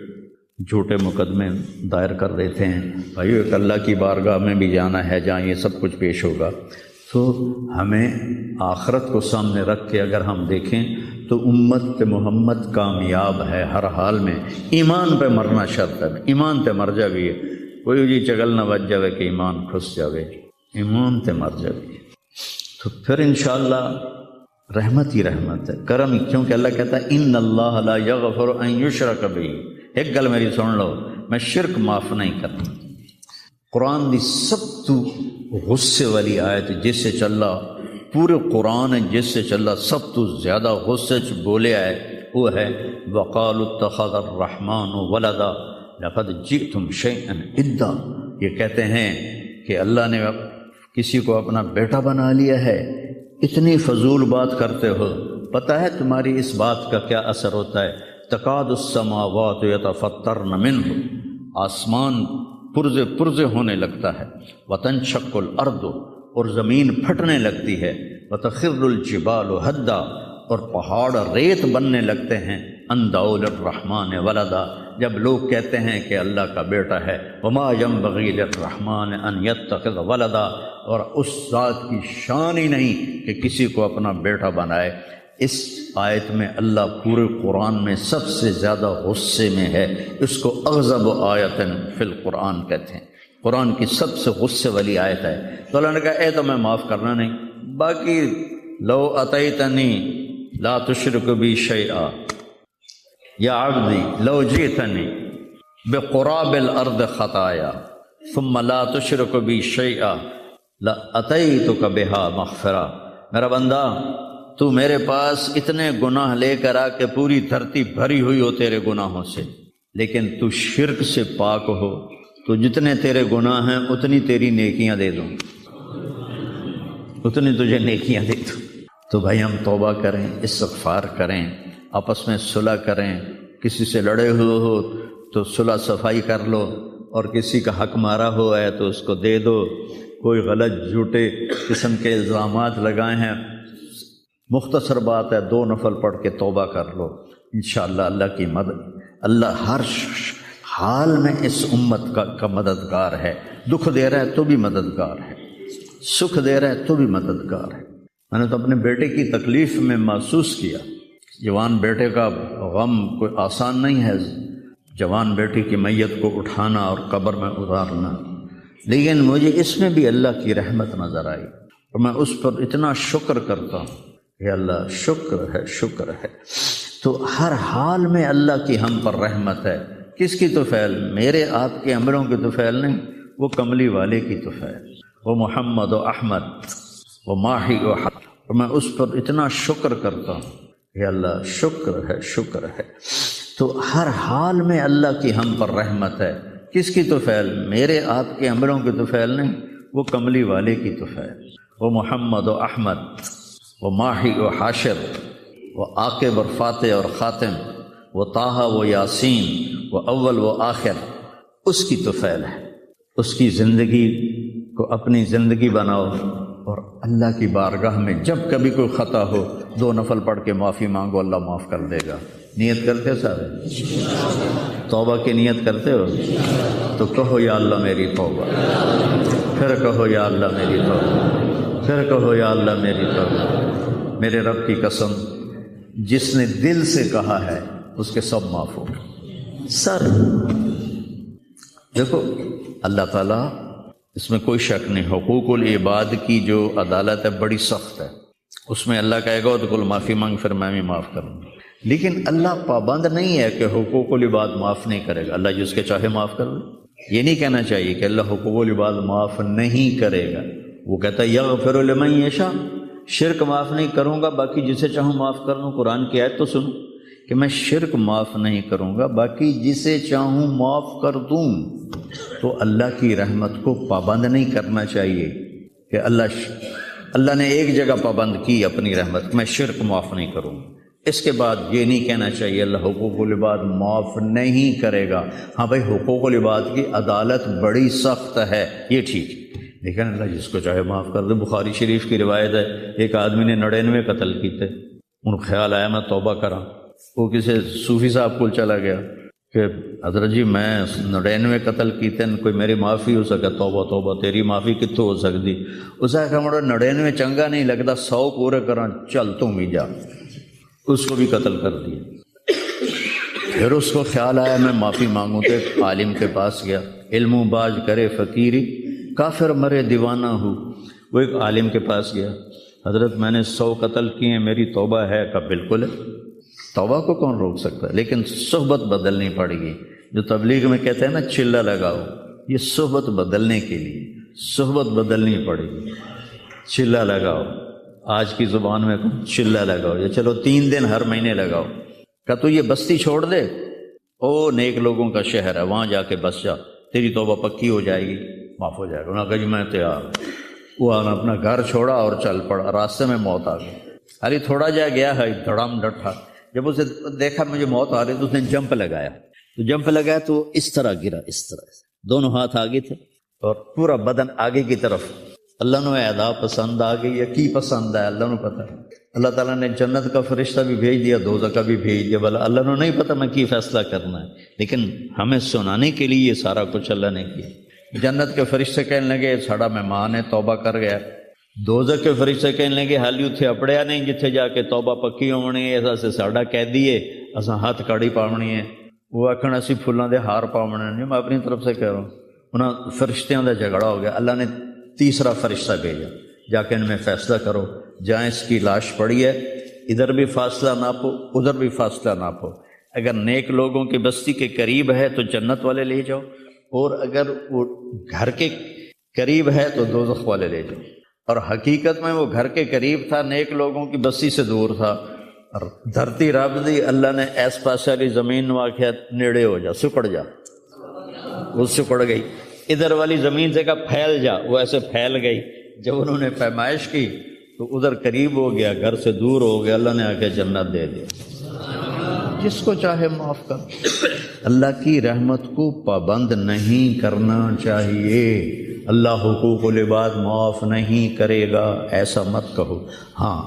جھوٹے مقدمے دائر کر دیتے ہیں۔ بھائیو، ایک اللہ کی بارگاہ میں بھی جانا ہے جہاں یہ سب کچھ پیش ہوگا۔ تو ہمیں آخرت کو سامنے رکھ کے اگر ہم دیکھیں تو امت محمد کامیاب ہے ہر حال میں۔ ایمان پہ مرنا شرط ہے، ایمان تے مر جاویے، کوئی جی چگل نہ بچ جاوے کہ ایمان کھس جاوے، ایمان تے مر جاویے، تو پھر انشاءاللہ رحمت ہی رحمت ہے، کرم ہی، کیونکہ اللہ کہتا ہے ان اللہ لا یغفر ان یشرک بہ۔ ایک گل میری سن لو، میں شرک معاف نہیں کرتا۔ قرآن دی سب تو غصے والی آیت جس سے چلا پورے قرآن جس سے چلا سب تو زیادہ غصے چ بولے آئے وہ ہے وقالوا اتخذ الرحمن ولدا لقد جئتم شیئا ادا۔ یہ کہتے ہیں کہ اللہ نے کسی کو اپنا بیٹا بنا لیا ہے، اتنی فضول بات کرتے ہو، پتہ ہے تمہاری اس بات کا کیا اثر ہوتا ہے؟ تکاد السماوات یتفطرن منہ، آسمان پرزے ہونے لگتا ہے، وتنشق الارض، اور زمین پھٹنے لگتی ہے، وتخر الجبال ہدا، اور پہاڑ ریت بننے لگتے ہیں، ان دعوا للرحمن ولدا، جب لوگ کہتے ہیں کہ اللہ کا بیٹا ہے، وما ينبغي للرحمن ان يتخذ ولدا، اور اس ذات کی شان ہی نہیں کہ کسی کو اپنا بیٹا بنائے۔ اس آیت میں اللہ پورے قرآن میں سب سے زیادہ غصے میں ہے، اس کو اغضب آیت فی القرآن کہتے ہیں، قرآن کی سب سے غصے والی آیت ہے۔ تو اللہ نے کہا اے تو میں معاف کرنا نہیں، باقی لو اتیتنی لا تشرک بی شیئا یا عبدی لو جئتنی بقراب الارض خطایا ثم لا تشرک بی شیئا لاتیتک بہا مغفرہ۔ میرا بندہ، تو میرے پاس اتنے گناہ لے کر آ کے پوری دھرتی بھری ہوئی ہو تیرے گناہوں سے، لیکن تو شرک سے پاک ہو، تو جتنے تیرے گناہ ہیں اتنی تیری نیکیاں دے دوں، اتنی تجھے نیکیاں دے دوں۔ تو بھائی ہم توبہ کریں، استغفار کریں، آپس میں صلح کریں، کسی سے لڑے ہوئے ہو تو صلح صفائی کر لو، اور کسی کا حق مارا ہوا ہے تو اس کو دے دو، کوئی غلط جھوٹے قسم کے الزامات لگائے ہیں، مختصر بات ہے 2 نفل پڑھ کے توبہ کر لو، انشاءاللہ اللہ کی مدد، اللہ ہر حال میں اس امت کا مددگار ہے، دکھ دے رہا ہے تو بھی مددگار ہے، سکھ دے رہا ہے تو بھی مددگار ہے۔ میں نے تو اپنے بیٹے کی تکلیف میں محسوس کیا، جوان بیٹے کا غم کوئی آسان نہیں ہے، جوان بیٹی کی میت کو اٹھانا اور قبر میں اتارنا، لیکن مجھے اس میں بھی اللہ کی رحمت نظر آئی، اور میں اس پر اتنا شکر کرتا ہوں کہ اللہ شکر ہے۔ تو ہر حال میں اللہ کی ہم پر رحمت ہے۔ کس کی طفیل؟ میرے آپ کے عملوں کی طفیل نہیں، وہ کملی والے کی طفیل، وہ محمد و احمد و ماہی و حق، اور میں اس پر اتنا شکر کرتا ہوں کہ اللہ شکر ہے۔ تو ہر حال میں اللہ کی ہم پر رحمت ہے۔ کس کی طفیل؟ میرے آپ کے عملوں کی طفیل نہیں، وہ کملی والے کی طفیل، وہ محمد و احمد وہ ماہی و حاشر، وہ عاقب اور فاتح اور خاتم، وہ طٰہٰ و یاسین، وہ اول و آخر، اس کی طفیل ہے۔ اس کی زندگی کو اپنی زندگی بناؤ، اور اللہ کی بارگاہ میں جب کبھی کوئی خطا ہو 2 نفل پڑھ کے معافی مانگو، اللہ معاف کر دے گا۔ نیت کرتے ہو سارے؟ توبہ کی نیت کرتے ہو؟ تو کہو یا اللہ میری توبہ، پھر کہو یا اللہ میری توبہ، پھر کہو یا اللہ میری توبہ۔ میرے رب کی قسم، جس نے دل سے کہا ہے اس کے سب معاف ہو۔ سر دیکھو اللہ تعالیٰ، اس میں کوئی شک نہیں، حقوق العباد کی جو عدالت ہے بڑی سخت ہے، اس میں اللہ کہے گا تو کل معافی مانگ، پھر میں بھی معاف کروں گا۔ لیکن اللہ پابند نہیں ہے کہ حقوق العباد معاف نہیں کرے گا، اللہ جس کے چاہے معاف کر دے۔ یہ نہیں کہنا چاہیے کہ اللہ حقوق العباد معاف نہیں کرے گا، وہ کہتا ہے یغفر لمن یشاء، شرک معاف نہیں کروں گا، باقی جسے چاہوں معاف کر دوں۔ قرآن کی آیت تو سنو کہ میں شرک معاف نہیں کروں گا، باقی جسے چاہوں معاف کر دوں۔ تو اللہ کی رحمت کو پابند نہیں کرنا چاہیے کہ اللہ نے ایک جگہ پابند کی اپنی رحمت، میں شرک معاف نہیں کروں۔ اس کے بعد یہ نہیں کہنا چاہیے اللہ حقوق العباد معاف نہیں کرے گا۔ ہاں بھائی، حقوق العباد کی عدالت بڑی سخت ہے، یہ ٹھیک ہے، لیکن اللہ جس کو چاہے معاف کر دے۔ بخاری شریف کی روایت ہے، ایک آدمی نے 99 قتل کیتے، ان کو خیال آیا میں توبہ کراں، وہ کسی صوفی صاحب کو چلا گیا کہ حضرت جی میں 99 قتل کیتے، کوئی میری معافی ہو سکے؟ توبہ توبہ، تیری معافی کتوں ہو سکتی؟ اس نے کہا مڑا 99 چنگا نہیں لگتا، 100 پورے کراں، چل تم بھی جا۔ اس کو بھی قتل کر دیا۔ پھر اس کو خیال آیا میں معافی مانگوں، تو ایک عالم کے پاس گیا، علم و باز کرے فقیری، کافر مرے دیوانہ ہو۔ وہ ایک عالم کے پاس گیا، حضرت میں نے 100 قتل کیے ہیں، میری توبہ ہے؟ کہا بالکل ہے، توبہ کو کون روک سکتا ہے، لیکن صحبت بدلنی پڑے گی۔ جو تبلیغ میں کہتے ہیں نا چلہ لگاؤ، یہ صحبت بدلنے کے لیے صحبت بدلنی پڑے گی۔ چلہ لگاؤ، آج کی زبان میں چلہ لگاؤ، یا چلو 3 دن ہر مہینے لگاؤ۔ کہ تو یہ بستی چھوڑ دے، او نیک لوگوں کا شہر ہے، وہاں جا کے بس جا، تیری توبہ پکی ہو جائے گی، معاف ہو جائے گا۔ انہوں نے کہا جی میں تیار ہوں۔ وہ اپنا گھر چھوڑا اور چل پڑا، راستے میں موت آ گئی۔ ارے تھوڑا جا گیا ہے، دھڑام ڈٹھا، جب اسے دیکھا مجھے موت آ رہی تو اس نے جمپ لگایا، تو جمپ لگایا تو اس طرح گرا، اس طرح، دونوں ہاتھ آگے تھے اور پورا بدن آگے کی طرف۔ اللہ نے ادا پسند آ گئی یا کی پسند ہے اللہ نے پتہ ہے۔ اللہ تعالیٰ نے جنت کا فرشتہ بھی بھیج دیا، دوزخ کا بھی بھیج دیا، بھلا اللہ نے نہیں پتہ میں کی فیصلہ کرنا ہے، لیکن ہمیں سنانے کے لیے یہ سارا کچھ اللہ نے کیا۔ جنت کے فرشتے کہنے لگے ساڑا مہمان ہے، توبہ کر گیا۔ دوزخ کے فرشتے کہنے لگے حالی اتھے اپڑیا نہیں جتھے جا کے توبہ پکی ہونی ہے، ایسا سے ساڑا کہہ دیے اساں ہاتھ کاڑی پاونی ہے۔ وہ آکھن اسی پھلاں دے ہار پاونے نہیں، میں اپنی طرف سے کہہ رہا ہوں۔ انہاں فرشتیاں دا جھگڑا ہو گیا، اللہ نے تیسرا فرشتہ بھیجا، جا کے ان میں فیصلہ کرو، جہاں اس کی لاش پڑی ہے ادھر بھی فاصلہ ناپو، ادھر بھی فاصلہ ناپو۔ اگر نیک لوگوں کی بستی کے قریب ہے تو جنت والے لے جاؤ، اور اگر وہ گھر کے قریب ہے تو دوزخ والے لے جاؤ۔ اور حقیقت میں وہ گھر کے قریب تھا، نیک لوگوں کی بستی سے دور تھا۔ اور دھرتی رب دی، اللہ نے ایس پاس والی زمین نو آخیا نیڑے ہو جا، سکڑ جا، وہ سکڑ گئی۔ ادھر والی زمین سے کہا پھیل جا، وہ ایسے پھیل گئی۔ جب انہوں نے پیمائش کی تو ادھر قریب ہو گیا، گھر سے دور ہو گیا، اللہ نے آ کے جنت دے دیا۔ جس کو چاہے معاف کر۔ اللہ کی رحمت کو پابند نہیں کرنا چاہیے۔ اللہ حقوق العباد معاف نہیں کرے گا ایسا مت کہو۔ ہاں،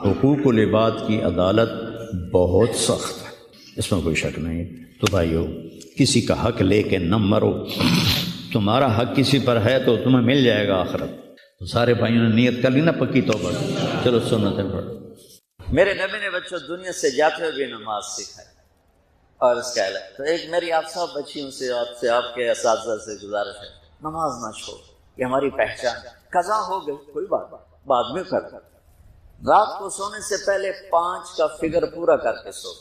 حقوق العباد کی عدالت بہت سخت ہے، اس میں کوئی شک نہیں۔ تو بھائیو، کسی کا حق لے کے نہ مرو، تمہارا حق کسی پر ہے تو تمہیں مل جائے گا آخرت۔ تو سارے بھائیوں نے نیت کر لی نا پکی توبہ کی، چلو سنتیں پڑھو۔ میرے نبی نے بچوں دنیا سے جاتے ہوئے بھی نماز سکھائی، اور اس کا علاج تو ایک میری آپ سب بچیوں سے آپ کے اساتذہ سے گزارش ہے، نماز نہ چھوڑ، یہ ہماری پہچان۔ قضا ہو گئی کوئی بات، بعد میں کر، رات کو سونے سے پہلے 5 کا فگر پورا کر کے سو،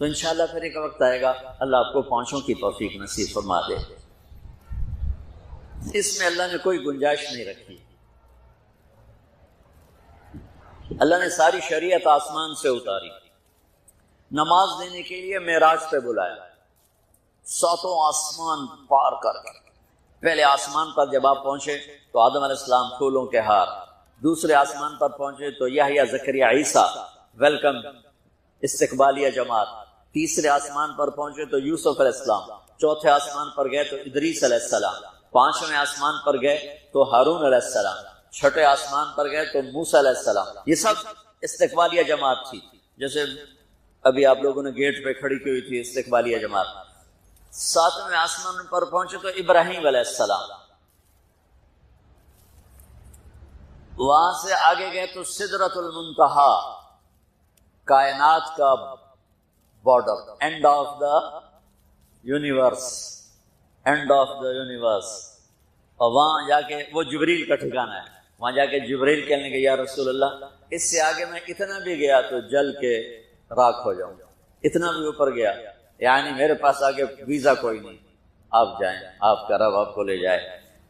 تو انشاءاللہ پھر ایک وقت آئے گا اللہ آپ کو 5 کی توفیق نصیب فرما دے۔ اس میں اللہ نے کوئی گنجائش نہیں رکھی۔ اللہ نے ساری شریعت آسمان سے اتاری، نماز دینے کے لیے معراج پہ بلایا، 7 آسمان پار کر۔ پہلے آسمان پر جب آپ پہنچے تو آدم علیہ السلام پھولوں کے ہار، دوسرے آسمان پر پہنچے تو یحییٰ زکریا عیسیٰ ویلکم استقبالیہ جماعت، تیسرے آسمان پر پہنچے تو یوسف علیہ السلام، چوتھے آسمان پر گئے تو ادریس علیہ السلام، 5ویں آسمان پر گئے تو ہارون علیہ السلام، چھٹے آسمان پر گئے تو موسیٰ علیہ السلام، یہ سب استقبالیہ جماعت تھی، جیسے ابھی آپ لوگوں نے گیٹ پہ کھڑی کی ہوئی تھی استقبالیہ جماعت۔ ساتویں آسمان پر پہنچے تو ابراہیم علیہ السلام، وہاں سے آگے گئے تو سدرۃ المنتہا، کائنات کا border, and of the universe, and of the universe, اور وہاں جا کے وہ جبریل کا ٹھکانہ ہے، وہاں جا کے جبریل کہنے کہ یا رسول اللہ اس سے آگے میں اتنا بھی گیا تو جل کے راکھ ہو جاؤں، اتنا بھی اوپر گیا یعنی میرے پاس آگے ویزا کوئی نہیں، آپ جائیں، آپ کا رب آپ کو لے جائے۔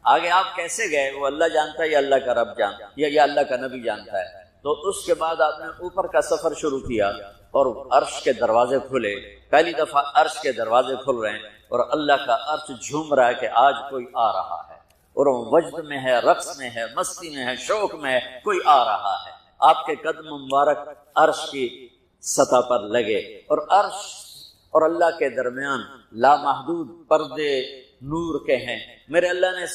آگے آپ کیسے گئے وہ اللہ جانتا ہے یا اللہ کا رب جانتا ہے یا اللہ کا نبی جانتا ہے۔ تو اس کے بعد آپ نے اوپر کا سفر شروع کیا اور عرش کے دروازے کھلے، پہلی دفعہ عرش کے دروازے کھل رہے ہیں اور اللہ کا عرش جھوم رہا ہے کہ آج کوئی آ رہا ہے، اور وہ وجد میں ہے، رقص میں ہے، مستی میں ہے، شوق میں ہے، کوئی آ رہا ہے۔ آپ کے قدم مبارک عرش کی سطح پر لگے، اور عرش اور اللہ کے درمیان لامحدود پردے نور کے ہیں۔ میرے اللہ نے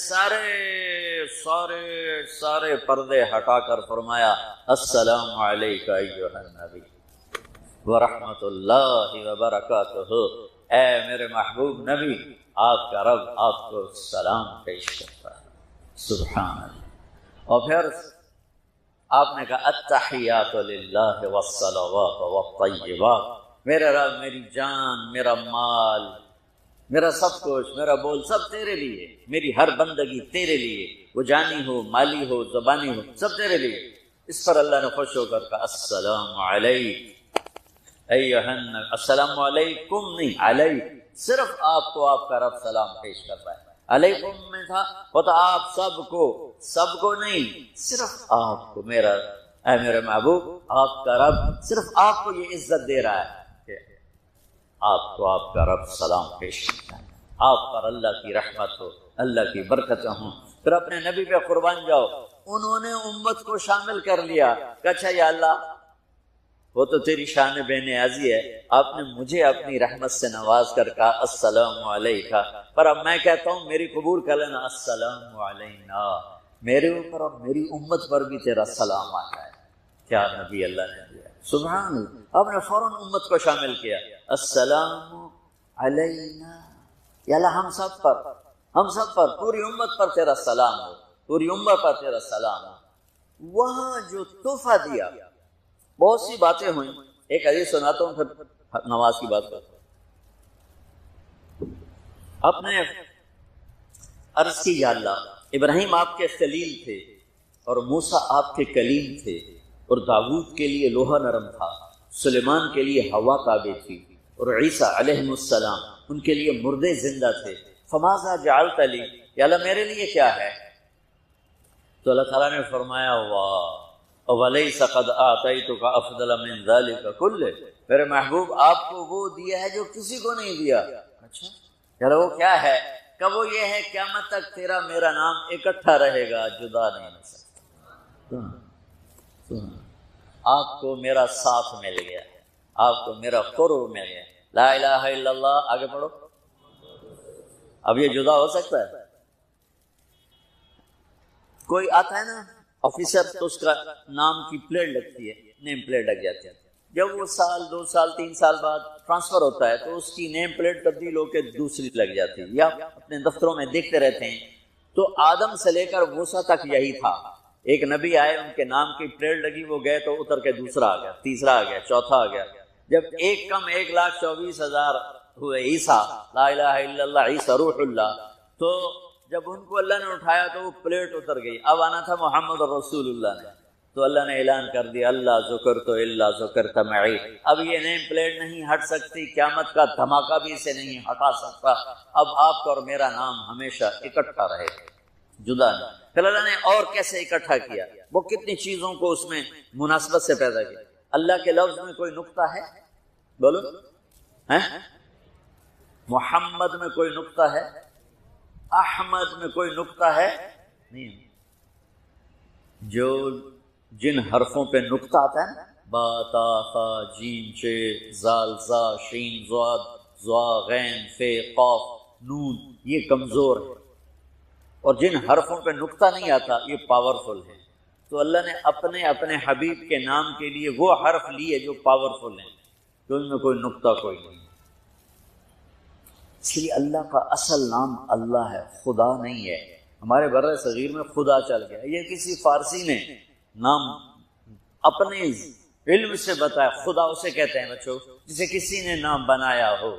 سارے پردے ہٹا کر فرمایا السلام علیکہ ایھا النبی ورحمۃ اللہ وبرکاتہ، اے میرے محبوب نبی آپ کا رب آپ کو سلام پیش کرتا ہے۔ سبحان اللہ۔ اور پھر آپ نے کہا التحیات للہ والصلوات والطیبات، میرے رب میری جان، میرا مال، میرا سب کچھ، میرا بول سب تیرے لیے، میری ہر بندگی تیرے لیے، وہ جانی ہو، مالی ہو، زبانی ہو، سب تیرے لیے۔ اس پر اللہ نے خوش ہو کر کہا السلام علیک ایھا النبی، السلام علیکم نہیں، علیک، صرف آپ کو آپ کا رب سلام پیش کرتا ہے۔ علیکم میں تھا وہ تو آپ سب کو نہیں، صرف آپ کو، میرا اے میرے محبوب آپ کا رب صرف آپ کو یہ عزت دے رہا ہے کہ آپ کو آپ کا رب سلام پیش کرتا ہے، آپ پر اللہ کی رحمت ہو، اللہ کی برکتیں ہوں۔ پھر اپنے نبی پہ قربان جاؤ، انہوں نے امت کو شامل کر لیا کہ اچھا یا اللہ وہ تو تیری شان بے نیازی ہے، آپ نے مجھے اپنی رحمت سے نواز کر کہا السلام علیکہ، پر اب میں کہتا ہوں میری قبول کر لینا السلام علینا، میرے اوپر اور میری امت پر بھی تیرا سلام آتا ہے۔ کیا نبی اللہ نے دیا، سبحان اللہ۔ آپ نے فوراً امت کو شامل کیا، السلام علینا، یا اللہ ہم سب پر پوری امت پر تیرا سلام ہو، پوری امت پر تیرا سلام ہو۔ وہاں جو تحفہ دیا، بہت سی باتیں ہوئیں، ایک حدیث سناتا ہوں پھر نماز کی بات کرتا ہوں۔ اپنے عرض کی یا اللہ ابراہیم آپ کے خلیل تھے اور موسیٰ آپ کے کلیم تھے، اور داؤد کے لیے لوہا نرم تھا، سلیمان کے لیے ہوا تابع تھی، اور عیسیٰ علیہ السلام ان کے لیے مردے زندہ تھے، فماذا جعلت لی، یا اللہ میرے لیے کیا ہے؟ تو اللہ تعالیٰ نے فرمایا واہ وَلَيْسَ قَدْ آتَيْتُكَ أَفْضَلَ مِنْ ذَلِكَ كُلِّهِ، میرے محبوب آپ کو وہ دیا ہے جو کسی کو نہیں دیا۔ اچھا یار وہ کیا ہے؟ کہ وہ یہ ہے قیامت تک تیرا میرا نام اکٹھا رہے گا، جدا نہیں ہو سکتا۔ آپ کو میرا ساتھ مل گیا، آپ کو میرا قرب مل گیا، لا الہ الا اللہ، آگے پڑھو۔ اب یہ جدا ہو سکتا ہے؟ کوئی آتا ہے نا آفیسر تو اس کا نام کی پلیٹ لگتی ہے، نیم پلیٹ لگ جاتی ہے، جب وہ سال 2 سال 3 سال بعد ٹرانسفر ہوتا ہے تو اس کی نیم پلیٹ تبدیل ہو کے دوسری لگ جاتی ہے، یا اپنے دفتروں میں دیکھتے رہتے ہیں۔ تو آدم سے لے کر موسیٰ تک یہی تھا، ایک نبی آئے ان کے نام کی پلیٹ لگی، وہ گئے تو اتر کے دوسرا آ گیا، تیسرا آ گیا، چوتھا آ گیا، جب ایک کم 1,24,000 ہوئے عیسیٰ، لا الہ الا اللہ عیسیٰ روح اللہ، تو جب ان کو اللہ نے اٹھایا تو وہ پلیٹ اتر گئی، اب آنا تھا محمد رسول اللہ نے، تو اللہ نے اعلان کر دیا اللہ ذکرت الا ذکرت معی، اب یہ نیم پلیٹ نہیں ہٹ سکتی، قیامت کا دھماکہ بھی اسے نہیں ہٹا سکتا، اب آپ کا اور میرا نام ہمیشہ اکٹھا رہے گا، جدا نہیں۔ پھر اللہ نے اور کیسے اکٹھا کیا، وہ کتنی چیزوں کو اس میں مناسبت سے پیدا کیا۔ اللہ کے لفظ میں کوئی نقطہ ہے؟ بولو، محمد میں کوئی نقطہ ہے؟ احمد میں کوئی نقطہ ہے؟ نہیں۔ جو جن حرفوں پہ نقطہ آتا ہے نا، با تا خا جیم چے زال زا شین ضاد ضا غین فے قاف نون، یہ کمزور ہے، اور جن حرفوں پہ نقطہ نہیں آتا یہ پاورفل ہے. تو اللہ نے اپنے حبیب کے نام کے لیے وہ حرف لیے جو پاورفل ہیں، کہ ان میں کوئی نقطہ کوئی نہیں. اس لیے اللہ کا اصل نام اللہ ہے، خدا نہیں ہے. ہمارے بر صغیر میں خدا چل گیا، یہ کسی فارسی نے نام اپنے علم سے بتایا. خدا اسے کہتے ہیں بچوں جسے کسی نے نام بنایا ہو،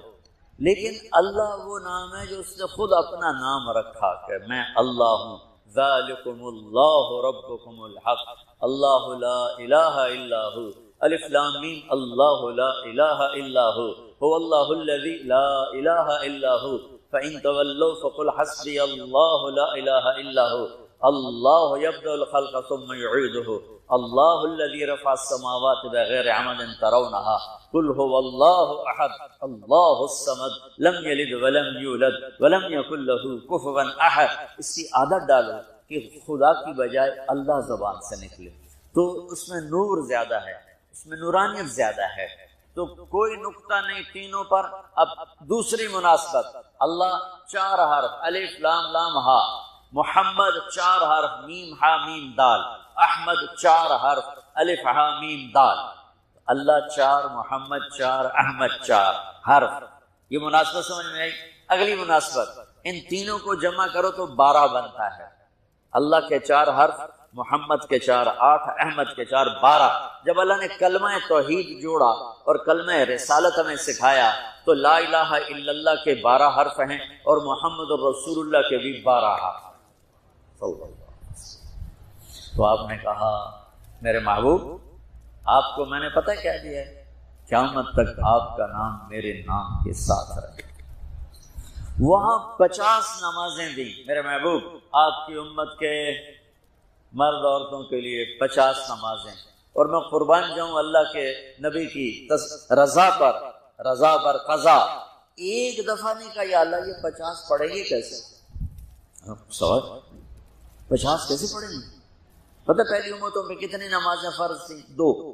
لیکن اللہ وہ نام ہے جو اس نے خود اپنا نام رکھا کہ میں اللہ ہوں. ذالکم اللہ ربکم الحق اللہ لا الہ الا ہو الف لام میم اللہ لا الہ الا ہو هو اللہ الذی لا الہ الا ہو فإن تولوا فقل حسبی اللہ لا الہ الا ہو اللہ یبدأ الخلق ثم یعیدہ اللہ الذی رفع السماوات بغیر عمد ترونها قل هو اللہ احد اللہ الصمد لم یلد ولم یولد ولم یکن له کفوا احد. اس کی عادت ڈالو کہ خدا کی بجائے اللہ زبان سے نکلے تو اس میں نور زیادہ ہے، اس میں نورانیت زیادہ ہے. تو کوئی نقطہ نہیں تینوں پر. اب دوسری مناسبت، اللہ 4 حرف الف لام لام ہا، محمد 4 حرف میم ہا میم دال، احمد 4 حرف الف ہا میم دال. اللہ 4، محمد 4، احمد 4 حرف. یہ مناسبت سمجھ میں آئی؟ اگلی مناسبت، ان تینوں کو جمع کرو تو 12 بنتا ہے. اللہ کے 4 حرف، محمد کے 4 8، احمد کے 4 12. جب اللہ نے کلمہ توحید جوڑا اور کلمہ رسالت ہمیں سکھایا تو لا الہ الا اللہ کے 12 حرف ہیں اور محمد الرسول اللہ کے بھی 12 حرف. تو آپ نے کہا میرے محبوب آپ کو میں نے پتہ کیا دیا ہے؟ قیامت تک آپ کا نام میرے نام کے ساتھ رہے. وہاں 50 نمازیں دی میرے محبوب، آپ کی امت کے مرد عورتوں کے لیے 50 نمازیں. اور میں قربان جاؤں اللہ کے نبی کی رضا پر قضا. ایک دفعہ نہیں کہا یا اللہ یہ 50 پڑھیں گے کیسے؟ سوال 50 کیسے پڑھیں گے؟ پتہ پہلی امتوں میں کتنی نمازیں فرض تھیں؟ 2،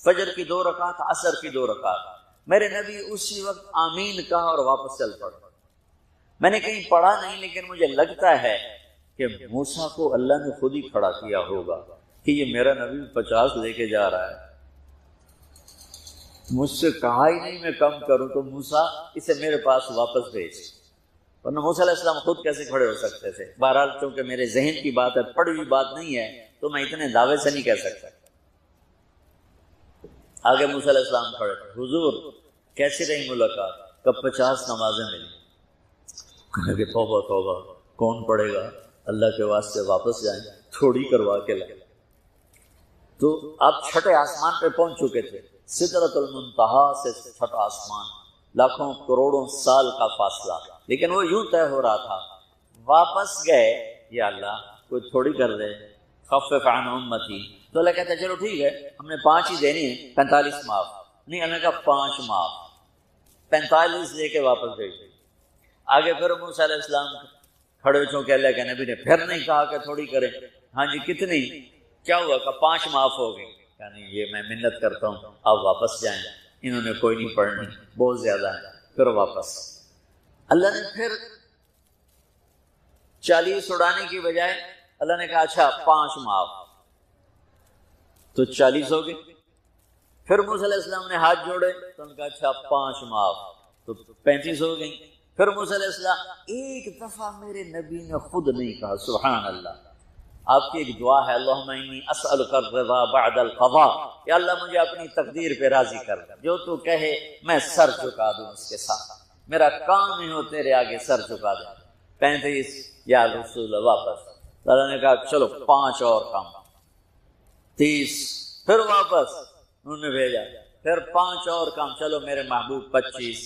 فجر کی 2 رکعت، عصر کی 2 رکعت. میرے نبی اسی وقت آمین کہا اور واپس چل پڑا. میں نے کہیں پڑھا نہیں لیکن مجھے لگتا ہے کہ موسیٰ کو اللہ نے خود ہی کھڑا کیا ہوگا کہ یہ میرا نبی 50 لے کے جا رہا ہے. مجھ سے کہا ہی نہیں میں کم کروں تو موسیٰ اسے میرے پاس واپس بھیج. ورنہ موسیٰ علیہ السلام خود کیسے کھڑے ہو سکتے تھے؟ بہرحال چونکہ میرے ذہن کی بات ہے، پڑھی ہوئی بات نہیں ہے تو میں اتنے دعوے سے نہیں کہہ سکتا. آگے موسیٰ علیہ السلام کھڑے، حضور کیسی رہی ملاقات؟ کب 50 نمازیں ملی. کہا کہ توبہ توبہ کون پڑھے گا، اللہ کے واسطے واپس جائیں، تھوڑی کروا کے لائیں. تو آپ 6 آسمان پہ پہنچ چکے تھے، سدرۃ المنتہا سے 6 آسمان، لاکھوں کروڑوں سال کا فاصلہ. لیکن وہ یوں طے ہو رہا تھا، واپس گئے یا اللہ کوئی تھوڑی کر دے، خفف عن امتی. تو اللہ کہتا ہے چلو ٹھیک ہے ہم نے 5 ہی دینی ہے، 45 معاف. نہیں، اللہ نے کہا 5 معاف، 45 لے کے واپس بھیج. آگے پھر موسیٰ علیہ السلام کھڑے چونکہ اللہ کے نبی نے پھر نہیں کہا کہ تھوڑی کریں. ہاں جی کتنی؟ کیا ہوا؟ کہ 5 معاف ہو گئی. یعنی یہ میں منت کرتا ہوں آپ واپس جائیں. انہوں نے کوئی نہیں پڑھنی، بہت زیادہ ہے. پھر واپس اللہ نے پھر 40 اڑانے کی بجائے اللہ نے کہا اچھا 5 معاف، تو 40 ہو گئے. پھر موسیٰ علیہ السلام نے ہاتھ جوڑے تو انہوں نے کہا اچھا 5 معاف، تو 35 ہو گئی. پھر موسیٰ علیہ السلام ایک دفعہ میرے نبی نے خود نہیں کہا. سبحان اللہ. آپ کی ایک دعا ہے، اللہم انی اسألک الرضا بعد القضاء، یا اللہ مجھے اپنی تقدیر پہ راضی کر، جو تو کہے میں سر جھکا دوں اس کے ساتھ، میرا کام ہی ہو تیرے آگے سر جھکا دوں. 35 یا رسول واپس. اللہ نے کہا چلو 5 اور کام، 30. پھر واپس انہوں نے بھیجا، پھر 5 اور کام، چلو میرے محبوب 25.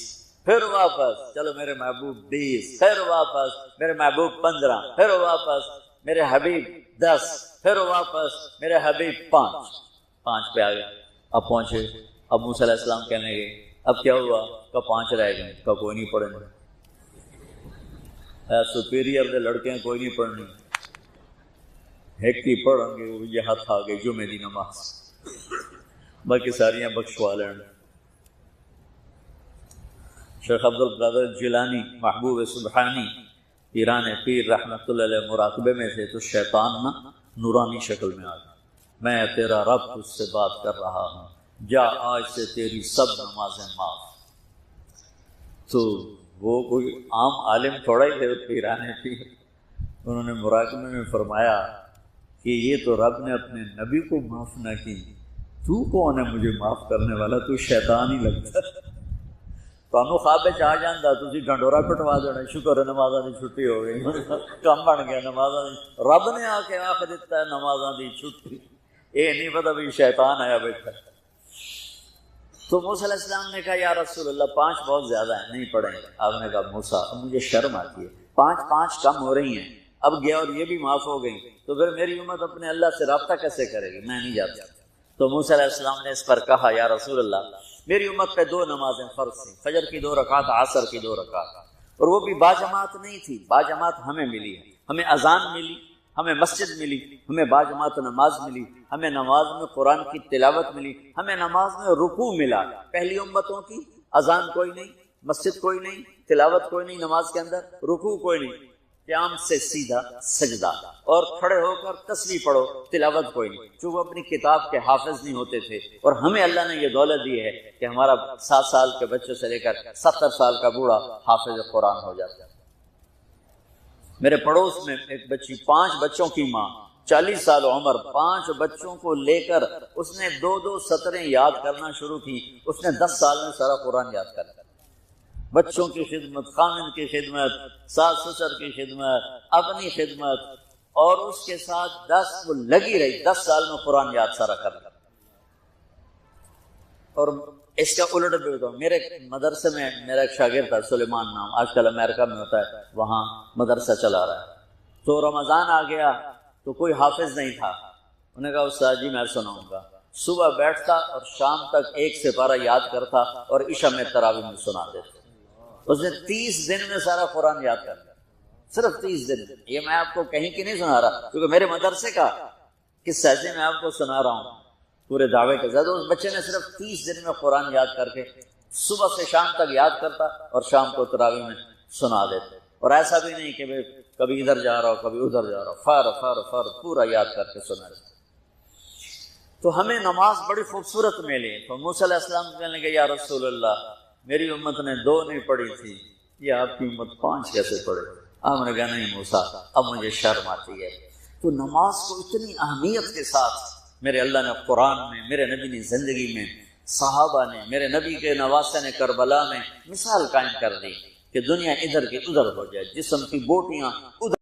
پھر واپس چلو میرے محبوب 20. پھر واپس میرے محبوب 15. پھر واپس میرے حبیب 10. پھر واپس میرے حبیب 5 پہ آ گئے. اب پہنچے. اب موسیٰ علیہ السلام کہنے گئے اب کیا ہوا؟ کہ 5 رہ گئے. کہ کوئی نہیں پڑھیں گے، سپیریئر دے لڑکے ہیں، کوئی نہیں پڑھنی، ایک ہی پڑھیں گے. وہ یہ ہاتھ آ گئی جمعے دی نماز، باقی ساریاں بخشوا لین. شیخ عبد القادر جیلانی محبوب سبحانی پیران پیر رحمۃ اللہ علیہ مراقبے میں تھے تو شیطان نہ نورانی شکل میں آ گیا، میں تیرا رب تجھ سے بات کر رہا ہوں، جا آج سے تیری سب نمازیں معاف۔ تو وہ کوئی عام عالم تھوڑا ہی تھے پیران پیر، انہوں نے مراقبے میں فرمایا کہ یہ تو رب نے اپنے نبی کو معاف نہ کی، تو کون ہے مجھے معاف کرنے والا؟ تو شیطان ہی لگتا ہے۔ تو خواب آ جانا تھی ڈنڈورا پٹوا دینا، شکر ہے نمازاں دی چھٹی ہو گئی، کام بن گیا نمازاں دی، رب نے آ کے آخ دیتا ہے نمازاں دی چھٹی، یہ نہیں پتا بھی شیطان آیا بیٹھا۔ تو موسیٰ علیہ السلام نے کہا یا رسول اللہ 5 بہت زیادہ ہیں، نہیں پڑھیں گے۔ آپ نے کہا موسیٰ اب مجھے شرم آتی ہے، 5 کم ہو رہی ہیں، اب گیا اور یہ بھی معاف ہو گئی تو پھر میری امت اپنے اللہ سے رابطہ کیسے کرے گی؟ میں نہیں جاتا۔ تو موسیٰ علیہ السلام نے اس پر کہا یا رسول اللہ میری امت پہ 2 نمازیں فرض تھیں، فجر کی 2 رکعت، عصر کی 2 رکعت، اور وہ بھی باجماعت نہیں تھی، باجماعت ہمیں ملی ہے، ہمیں اذان ملی، ہمیں مسجد ملی، ہمیں باجماعت نماز ملی، ہمیں نماز میں قرآن کی تلاوت ملی، ہمیں نماز میں رکوع ملا۔ پہلی امتوں کی اذان کوئی نہیں، مسجد کوئی نہیں، تلاوت کوئی نہیں، نماز کے اندر رکوع کوئی نہیں، قیام سے سیدھا سجدہ، اور کھڑے ہو کر تسبیح پڑھو، تلاوت کوئی نہیں، چونکہ وہ اپنی کتاب کے حافظ نہیں ہوتے تھے۔ اور ہمیں اللہ نے یہ دولت دی ہے کہ ہمارا 7 سال کے بچوں سے لے کر 70 سال کا بوڑھا حافظ قرآن ہو جاتا ہے۔ میرے پڑوس میں ایک بچی، 5 بچوں کی ماں، 40 سال عمر، 5 بچوں کو لے کر اس نے 2 سطریں یاد کرنا شروع کی، اس نے 10 سال میں سارا قرآن یاد کر لیا۔ بچوں کی خدمت، خامن کی خدمت، ساس سسر کی خدمت، اپنی خدمت، اور اس کے ساتھ 10 وہ لگی رہی، 10 سال میں قرآن یاد سارا کر لیا۔ اور اس کا الٹ بھی ہوتا ہوں، میرے مدرسے میں میرا ایک شاگرد تھا سلیمان نام، آج کل امریکہ میں ہوتا ہے، وہاں مدرسہ چلا رہا ہے۔ تو رمضان آ گیا تو کوئی حافظ نہیں تھا، انہوں نے کہا استاد جی میں سناؤں گا۔ صبح بیٹھتا اور شام تک 1 سپارہ یاد کرتا اور عشاء میں تراویح میں سنا دیتا۔ اس نے 30 دن میں سارا قرآن یاد کر لیا، صرف 30 دن۔ یہ میں آپ کو کہیں کی نہیں سنا رہا، کیونکہ میرے مدرسے کا قصہ ہے، میں آپ کو سنا رہا ہوں پورے دعوے کے ساتھ۔ اس بچے نے صرف 30 دن میں قرآن یاد کر کے صبح سے شام تک یاد کرتا اور شام کو تراویح میں سنا دیتے۔ اور ایسا بھی نہیں کہ کبھی ادھر جا رہا ہو کبھی ادھر جا رہا ہو، فر پورا یاد کر کے سنا دیتے۔ تو ہمیں نماز بڑی خوبصورت ملی۔ تو موسیٰ علیہ السلام کہنے لگے یا رسول اللہ میری امت نے 2 نہیں پڑھی تھی، یہ آپ کی امت 5 کیسے پڑھے؟ آپ نے کہا نہیں موسیٰ اب مجھے شرم آتی ہے۔ تو نماز کو اتنی اہمیت کے ساتھ میرے اللہ نے قرآن میں، میرے نبی نے زندگی میں، صحابہ نے، میرے نبی کے نواسے نے کربلا میں مثال قائم کر دی کہ دنیا ادھر کی ادھر ہو جائے، جسم کی بوٹیاں ادھر